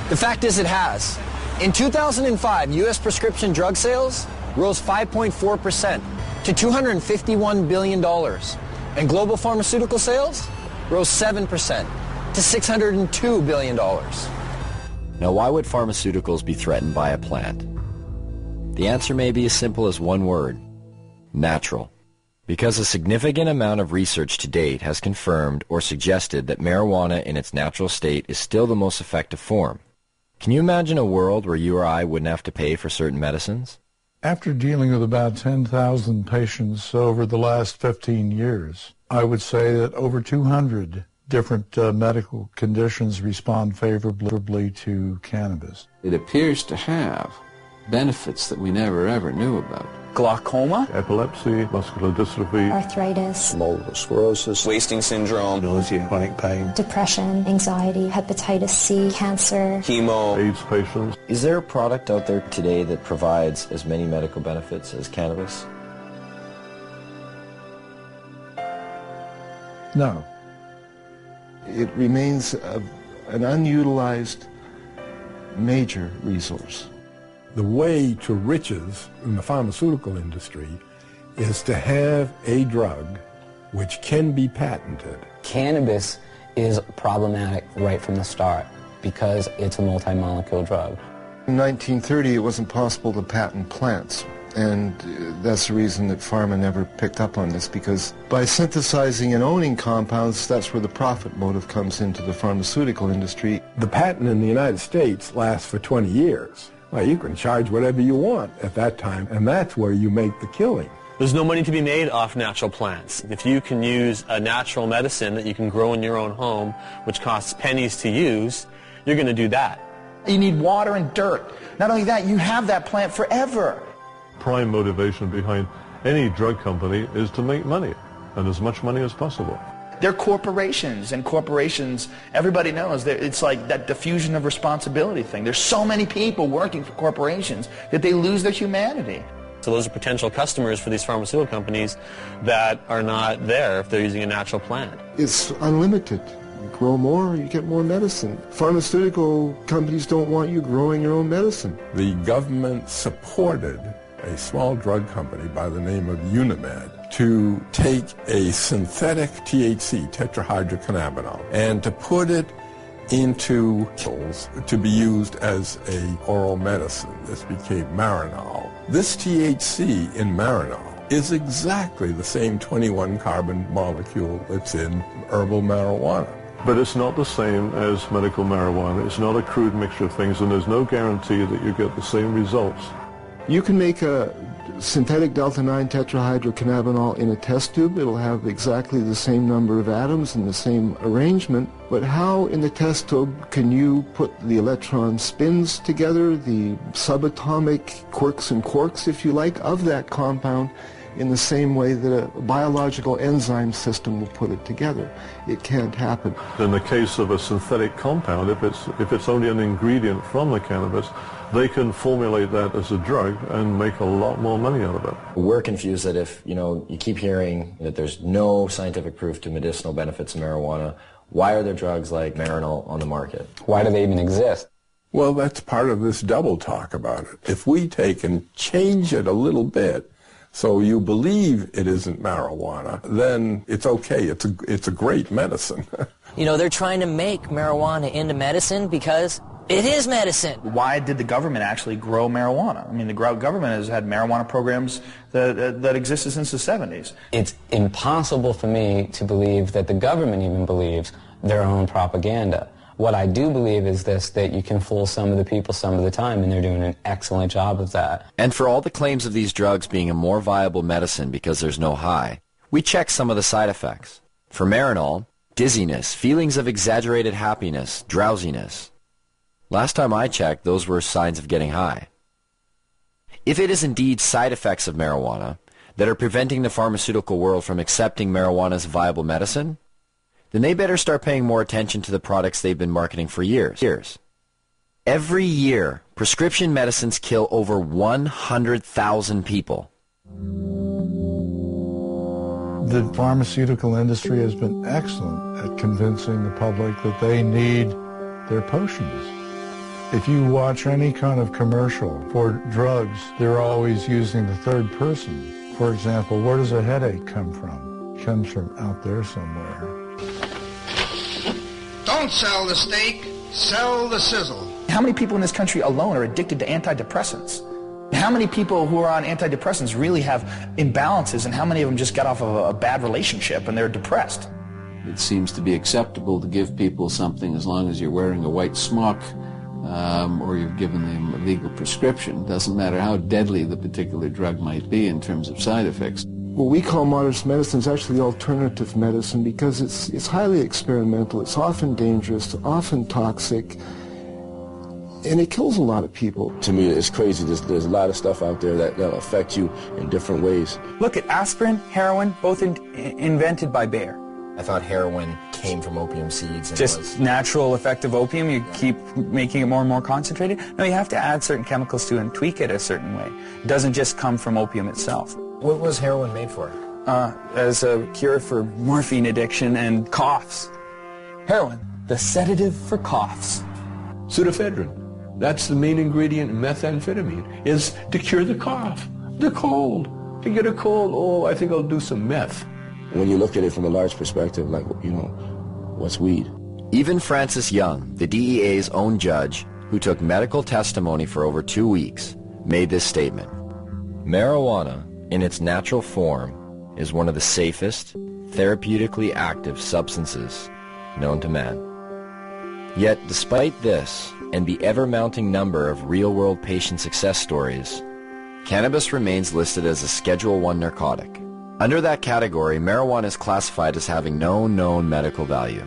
The fact is it has. In 2005, U.S. prescription drug sales rose 5.4% to $251 billion, and global pharmaceutical sales rose 7% to $602 billion. Now, why would pharmaceuticals be threatened by a plant? The answer may be as simple as one word: natural. Because a significant amount of research to date has confirmed or suggested that marijuana in its natural state is still the most effective form. Can you imagine a world where you or I wouldn't have to pay for certain medicines? After dealing with about 10,000 patients over the last 15 years, I would say that over 200 different medical conditions respond favorably to cannabis. It appears to have benefits that we never ever knew about. Glaucoma, epilepsy, muscular dystrophy, arthritis, multiple sclerosis, wasting syndrome, nausea, chronic pain, depression, anxiety, hepatitis C, cancer, chemo, AIDS patients. Is there a product out there today that provides as many medical benefits as cannabis? No. It remains an unutilized major resource. The way to riches in the pharmaceutical industry is to have a drug which can be patented. Cannabis is problematic right from the start because it's a multi-molecule drug. In 1930, it wasn't possible to patent plants, and that's the reason that pharma never picked up on this, because by synthesizing and owning compounds, that's where the profit motive comes into the pharmaceutical industry. The patent in the United States lasts for 20 years. Well, you can charge whatever you want at that time, and that's where you make the killing. There's no money to be made off natural plants. If you can use a natural medicine that you can grow in your own home, which costs pennies to use, you're going to do that. You need water and dirt. Not only that, you have that plant forever. Prime motivation behind any drug company is to make money, and as much money as possible. They're corporations, and corporations, everybody knows that it's like that diffusion of responsibility thing. There's so many people working for corporations that they lose their humanity. So those are potential customers for these pharmaceutical companies that are not there if they're using a natural plant. It's unlimited. You grow more, you get more medicine. Pharmaceutical companies don't want you growing your own medicine. The government supported a small drug company by the name of Unimed to take a synthetic THC, tetrahydrocannabinol, and to put it into pills to be used as a oral medicine. This became Marinol. This THC in Marinol is exactly the same 21 carbon molecule that's in herbal marijuana. But it's not the same as medical marijuana. It's not a crude mixture of things, and there's no guarantee that you get the same results. You can make a synthetic delta-9 tetrahydrocannabinol in a test tube. It'll have exactly the same number of atoms and the same arrangement. But how in the test tube can you put the electron spins together, the subatomic quirks and quarks, if you like, of that compound in the same way that a biological enzyme system will put it together? It can't happen. In the case of a synthetic compound, if it's only an ingredient from the cannabis, they can formulate that as a drug and make a lot more money out of it. We're confused that if, you keep hearing that there's no scientific proof to medicinal benefits of marijuana, why are there drugs like Marinol on the market? Why do they even exist? Well, that's part of this double talk about it. If we take and change it a little bit so you believe it isn't marijuana, then it's okay. It's a great medicine. They're trying to make marijuana into medicine because it is medicine. Why did the government actually grow marijuana? I mean, the government has had marijuana programs that existed since the 70s. It's impossible for me to believe that the government even believes their own propaganda. What I do believe is this, that you can fool some of the people some of the time, and they're doing an excellent job of that. And for all the claims of these drugs being a more viable medicine because there's no high, we check some of the side effects. For Marinol, dizziness, feelings of exaggerated happiness, drowsiness. Last time I checked, those were signs of getting high. If it is indeed side effects of marijuana that are preventing the pharmaceutical world from accepting marijuana as a viable medicine, then they better start paying more attention to the products they've been marketing for years. Every year, prescription medicines kill over 100,000 people. The pharmaceutical industry has been excellent at convincing the public that they need their potions. If you watch any kind of commercial for drugs, they're always using the third person. For example, where does a headache come from? It comes from out there somewhere. Don't sell the steak, sell the sizzle. How many people in this country alone are addicted to antidepressants? How many people who are on antidepressants really have imbalances, and how many of them just got off of a bad relationship and they're depressed? It seems to be acceptable to give people something as long as you're wearing a white smock or you've given them a legal prescription. Doesn't matter how deadly the particular drug might be in terms of side effects. What we call modern medicine is actually alternative medicine because it's highly experimental, it's often dangerous, often toxic, and it kills a lot of people. To me, it's crazy. There's a lot of stuff out there that'll affect you in different ways. Look at aspirin, heroin, both invented by Bayer. I thought heroin came from opium seeds. And Just natural effect of opium, you keep making it more and more concentrated? No, you have to add certain chemicals to it and tweak it a certain way. It doesn't just come from opium itself. What was heroin made for? As a cure for morphine addiction and coughs. Heroin, the sedative for coughs. Pseudoephedrine. That's the main ingredient in methamphetamine, is to cure the cough, the cold. To get a cold, oh, I think I'll do some meth. When you look at it from a large perspective, like, what's weed? Even Francis Young, the DEA's own judge, who took medical testimony for over 2 weeks, made this statement. Marijuana, in its natural form, is one of the safest, therapeutically active substances known to man. Yet, despite this, and the ever-mounting number of real-world patient success stories, cannabis remains listed as a Schedule I narcotic. Under that category, marijuana is classified as having no known medical value.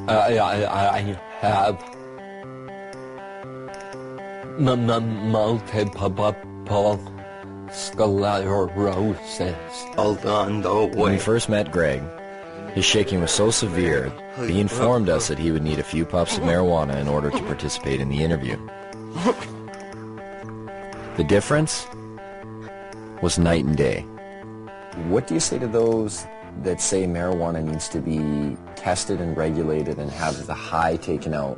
I have multiple sclerosis. When we first met Greg, his shaking was so severe, he informed us that he would need a few puffs of marijuana in order to participate in the interview. The difference was night and day. What do you say to those that say marijuana needs to be tested and regulated and have the high taken out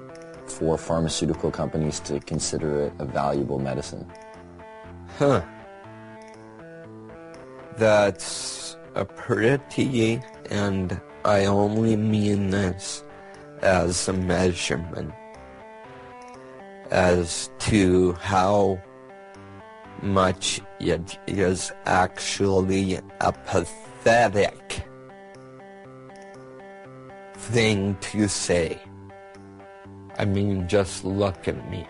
for pharmaceutical companies to consider it a valuable medicine? Huh. That's a pretty, and I only mean this as a measurement, as to how much it is actually a pathetic thing to say. I mean, just look at me.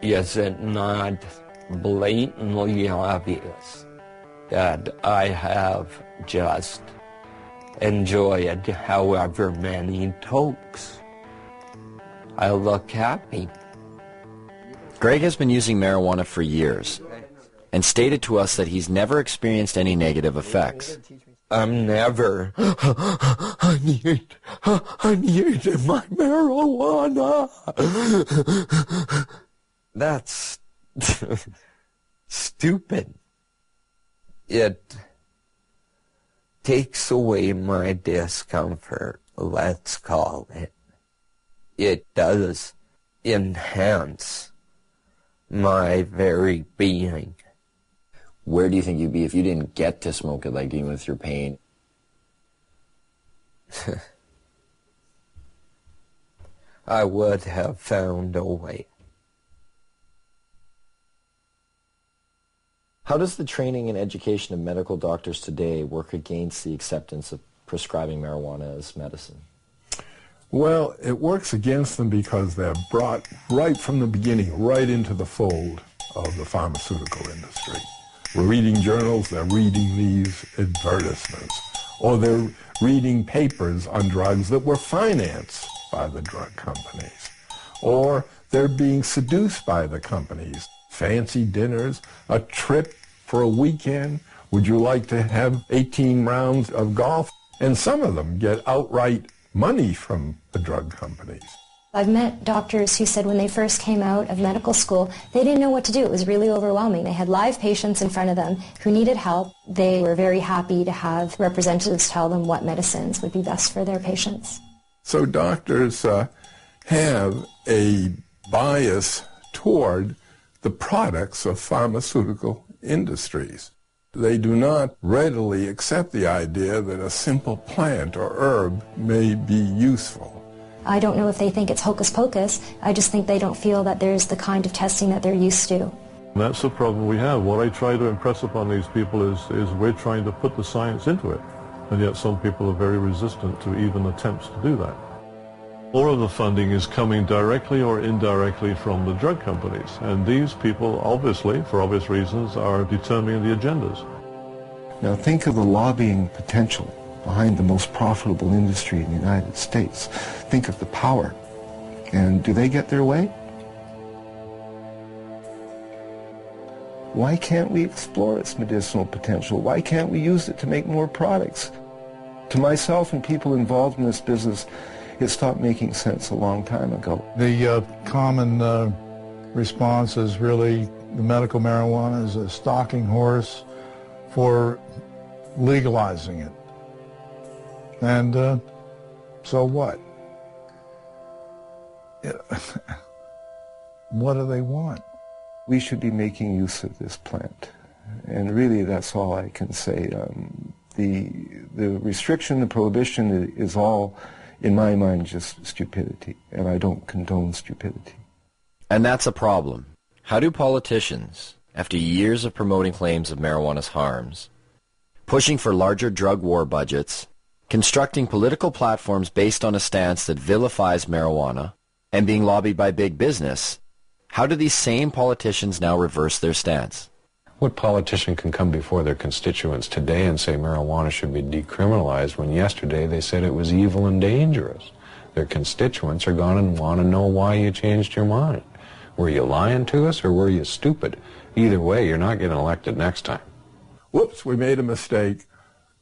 Is it not blatantly obvious that I have just enjoyed however many tokes? I look happy. Greg has been using marijuana for years and stated to us that he's never experienced any negative effects. I'm never. I need my marijuana. That's stupid. It takes away my discomfort, let's call it. It does enhance my very being. Where do you think you'd be if you didn't get to smoke it, like dealing with your pain? I would have found a way. How does the training and education of medical doctors today work against the acceptance of prescribing marijuana as medicine? Well, it works against them because they're brought right from the beginning, right into the fold of the pharmaceutical industry. We're reading journals, they're reading these advertisements, or they're reading papers on drugs that were financed by the drug companies, or they're being seduced by the companies. Fancy dinners, a trip for a weekend. Would you like to have 18 rounds of golf? And some of them get outright money from the drug companies. I've met doctors who said when they first came out of medical school, they didn't know what to do. It was really overwhelming. They had live patients in front of them who needed help. They were very happy to have representatives tell them what medicines would be best for their patients. So doctors have a bias toward the products of pharmaceutical industries. They do not readily accept the idea that a simple plant or herb may be useful. I don't know if they think it's hocus pocus. I just think they don't feel that there's the kind of testing that they're used to. That's the problem we have. What I try to impress upon these people is we're trying to put the science into it, and yet some people are very resistant to even attempts to do that. All of the funding is coming directly or indirectly from the drug companies, and these people obviously, for obvious reasons, are determining the agendas. Now think of the lobbying potential behind the most profitable industry in the United States. Think of the power. And do they get their way? Why can't we explore its medicinal potential? Why can't we use it to make more products? To myself and people involved in this business, it stopped making sense a long time ago. The common response is really the medical marijuana is a stalking horse for legalizing it. And so what? What do they want? We should be making use of this plant. And really that's all I can say. The restriction, the prohibition is all, in my mind, just stupidity. And I don't condone stupidity. And that's a problem. How do politicians, after years of promoting claims of marijuana's harms, pushing for larger drug war budgets, constructing political platforms based on a stance that vilifies marijuana, and being lobbied by big business, how do these same politicians now reverse their stance? What politician can come before their constituents today and say marijuana should be decriminalized when yesterday they said it was evil and dangerous? Their constituents are going to want to know why you changed your mind. Were you lying to us or were you stupid? Either way, you're not getting elected next time. Whoops, we made a mistake.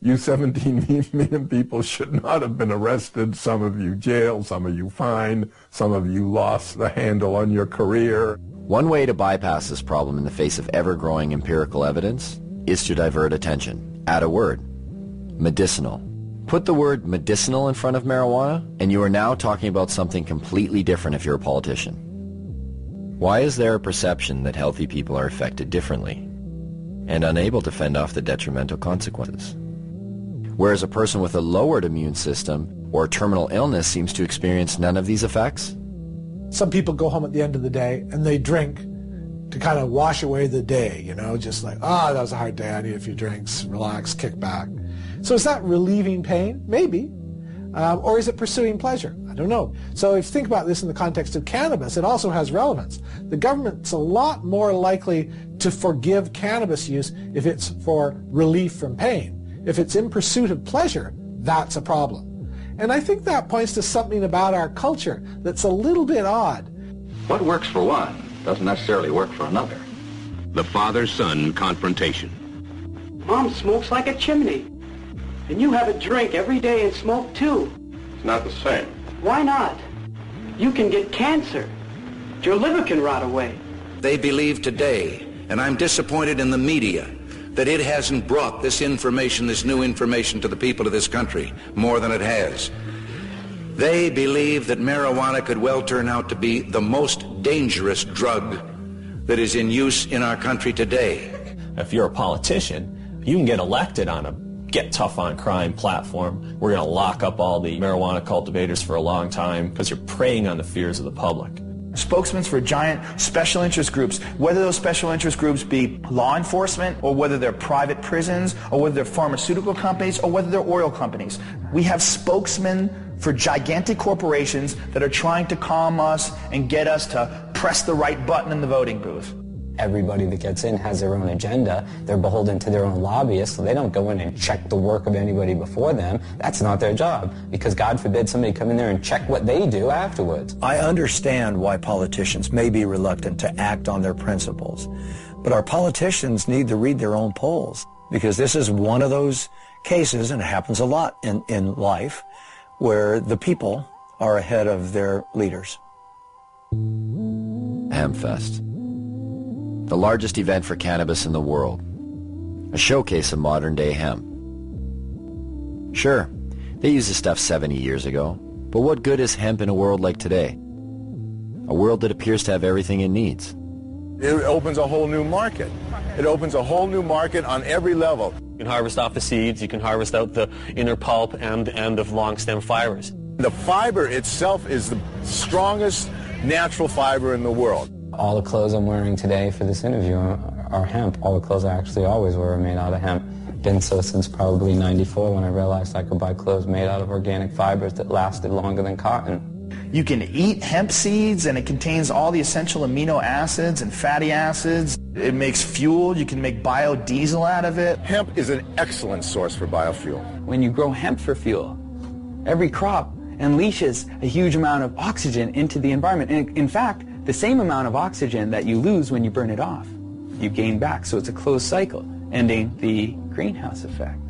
You 17 million people should not have been arrested. Some of you jailed, some of you fined, some of you lost the handle on your career. One way to bypass this problem in the face of ever-growing empirical evidence is to divert attention. Add a word: medicinal. Put the word medicinal in front of marijuana, and you are now talking about something completely different if you're a politician. Why is there a perception that healthy people are affected differently and unable to fend off the detrimental consequences, whereas a person with a lowered immune system or terminal illness seems to experience none of these effects? Some people go home at the end of the day and they drink to kind of wash away the day, you know, just like, that was a hard day, I need a few drinks, relax, kick back. So is that relieving pain? Maybe. Or is it pursuing pleasure? I don't know. So if you think about this in the context of cannabis, it also has relevance. The government's a lot more likely to forgive cannabis use if it's for relief from pain. If it's in pursuit of pleasure, that's a problem. And I think that points to something about our culture that's a little bit odd. What works for one doesn't necessarily work for another. The father-son confrontation. Mom smokes like a chimney. And you have a drink every day and smoke too. It's not the same. Why not? You can get cancer. Your liver can rot away. They believe today, and I'm disappointed in the media, that it hasn't brought this information, this new information to the people of this country more than it has. They believe that marijuana could well turn out to be the most dangerous drug that is in use in our country today. If you're a politician, you can get elected on a get tough on crime platform. We're going to lock up all the marijuana cultivators for a long time because you're preying on the fears of the public. Spokesmen for giant special interest groups, whether those special interest groups be law enforcement or whether they're private prisons or whether they're pharmaceutical companies or whether they're oil companies. We have spokesmen for gigantic corporations that are trying to calm us and get us to press the right button in the voting booth. Everybody that gets in has their own agenda. They're beholden to their own lobbyists, so they don't go in and check the work of anybody before them. That's not their job, because God forbid somebody come in there and check what they do afterwards. I understand why politicians may be reluctant to act on their principles, but our politicians need to read their own polls, because this is one of those cases, and it happens a lot in life, where the people are ahead of their leaders. Hempfest, the largest event for cannabis in the world, a showcase of modern-day hemp. Sure, they used this stuff 70 years ago, but what good is hemp in a world like today? A world that appears to have everything it needs. It opens a whole new market. It opens a whole new market on every level. You can harvest off the seeds, you can harvest out the inner pulp and the long stem fibers. The fiber itself is the strongest natural fiber in the world. All the clothes I'm wearing today for this interview are hemp. All the clothes I actually always wear are made out of hemp. Been so since probably '94 when I realized I could buy clothes made out of organic fibers that lasted longer than cotton. You can eat hemp seeds, and it contains all the essential amino acids and fatty acids. It makes fuel. You can make biodiesel out of it. Hemp is an excellent source for biofuel. When you grow hemp for fuel, every crop unleashes a huge amount of oxygen into the environment. And in fact, the same amount of oxygen that you lose when you burn it off, you gain back. So it's a closed cycle, ending the greenhouse effect.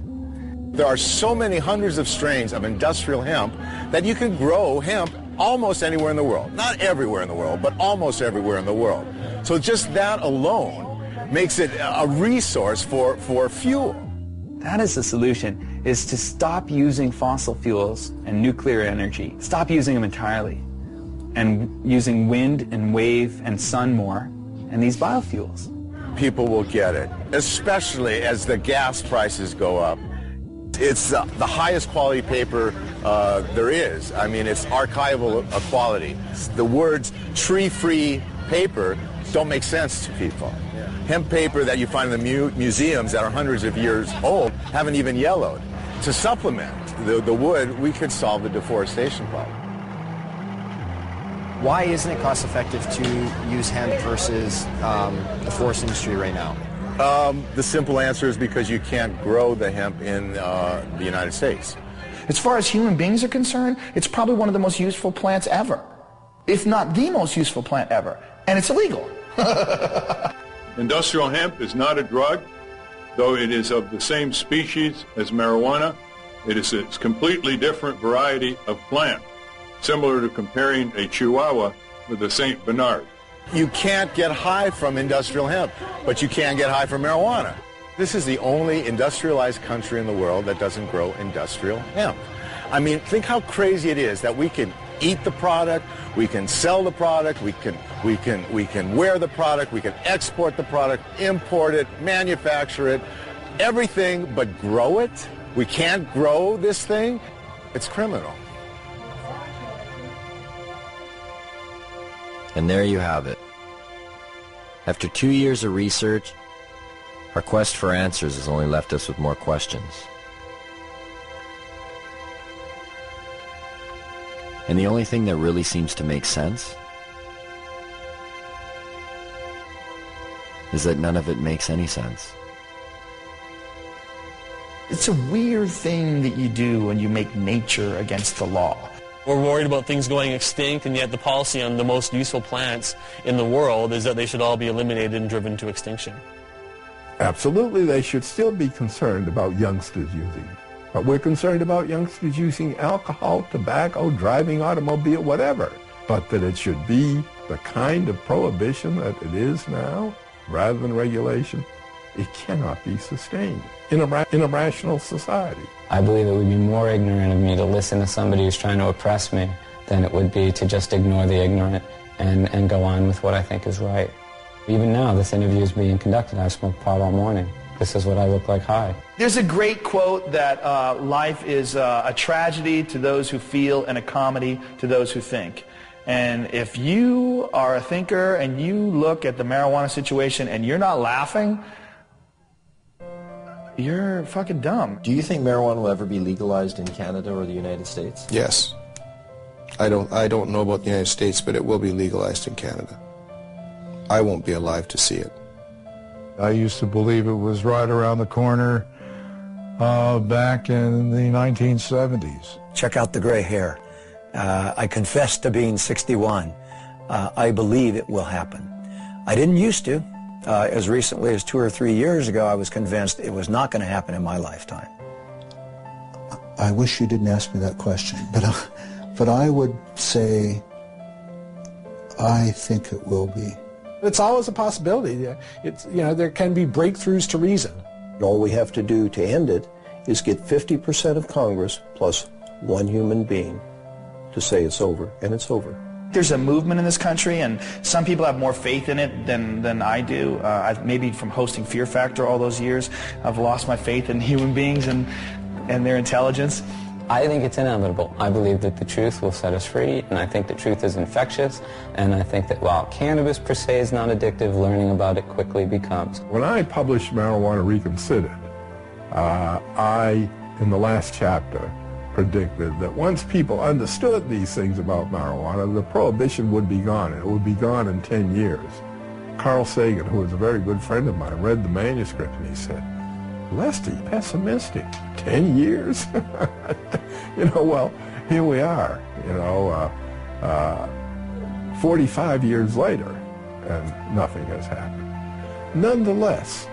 There are so many hundreds of strains of industrial hemp that you can grow hemp almost anywhere in the world. Not everywhere in the world, but almost everywhere in the world. So just that alone makes it a resource for fuel. That is the solution, is to stop using fossil fuels and nuclear energy. Stop using them entirely. And using wind and wave and sun more, and these biofuels. People will get it, especially as the gas prices go up. It's the highest quality paper there is. I mean, it's archival quality. The words tree-free paper don't make sense to people. Hemp paper that you find in the museums that are hundreds of years old haven't even yellowed. To supplement the wood, we could solve the deforestation problem. Why isn't it cost effective to use hemp versus the forest industry right now? The simple answer is because you can't grow the hemp in the United States. As far as human beings are concerned, it's probably one of the most useful plants ever, if not the most useful plant ever, and it's illegal. Industrial hemp is not a drug, though it is of the same species as marijuana. It is a completely different variety of plant, similar to comparing a Chihuahua with a St. Bernard. You can't get high from industrial hemp, but you can get high from marijuana. This is the only industrialized country in the world that doesn't grow industrial hemp. I mean, think how crazy it is that we can eat the product, we can sell the product, we can wear the product, we can export the product, import it, manufacture it, everything but grow it. We can't grow this thing. It's criminal. And there you have it. After 2 years of research, our quest for answers has only left us with more questions. And the only thing that really seems to make sense is that none of it makes any sense. It's a weird thing that you do when you make nature against the law. We're worried about things going extinct, and yet the policy on the most useful plants in the world is that they should all be eliminated and driven to extinction. Absolutely, they should still be concerned about youngsters using it. But we're concerned about youngsters using alcohol, tobacco, driving automobile, whatever. But that it should be the kind of prohibition that it is now, rather than regulation, it cannot be sustained in a rational society. I believe it would be more ignorant of me to listen to somebody who's trying to oppress me than it would be to just ignore the ignorant and go on with what I think is right. Even now, this interview is being conducted. I've smoked pot all morning. This is what I look like high. There's a great quote that life is a tragedy to those who feel and a comedy to those who think. And if you are a thinker and you look at the marijuana situation and you're not laughing, you're fucking dumb. Do you think marijuana will ever be legalized in Canada or the United States? Yes. I don't know about the United States, but it will be legalized in Canada. I won't be alive to see it. I used to believe it was right around the corner back in the 1970s. Check out the gray hair. I confess to being 61. I believe it will happen. I didn't used to. As recently as 2 or 3 years ago, I was convinced it was not going to happen in my lifetime. I wish you didn't ask me that question, but I would say I think it will be. It's always a possibility. It's, there can be breakthroughs to reason. All we have to do to end it is get 50% of Congress plus one human being to say it's over, and it's over. There's a movement in this country, and some people have more faith in it than I do. Maybe from hosting Fear Factor all those years, I've lost my faith in human beings and their intelligence. I think it's inevitable. I believe that the truth will set us free, and I think the truth is infectious, and I think that while cannabis per se is not addictive, learning about it quickly becomes. When I published Marijuana Reconsidered, I, in the last chapter, predicted that once people understood these things about marijuana, the prohibition would be gone. It would be gone in 10 years. Carl Sagan, who was a very good friend of mine, read the manuscript and he said, "Lester, pessimistic. 10 years?" Well, here we are, 45 years later, and nothing has happened. Nonetheless,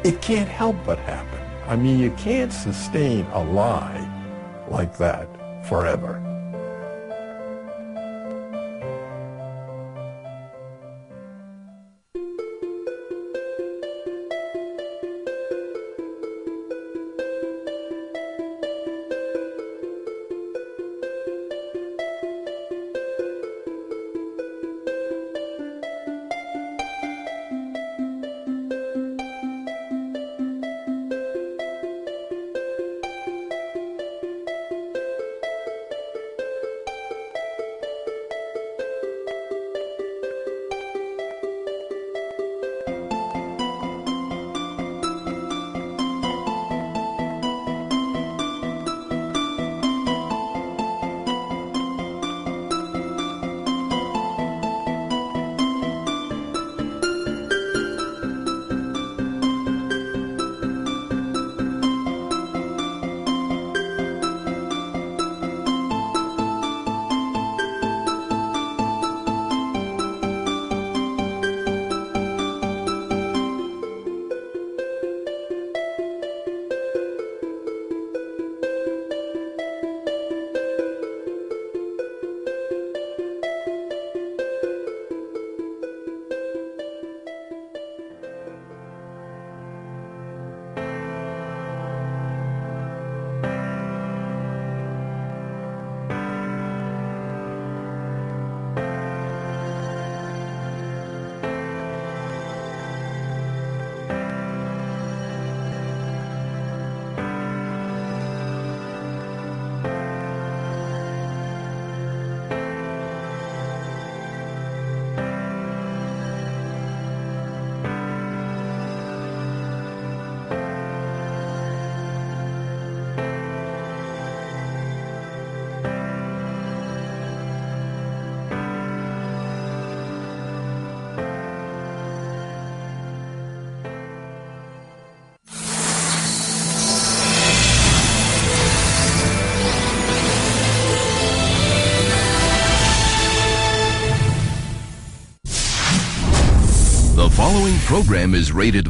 it can't help but happen. I mean, you can't sustain a lie like that forever. The following program is rated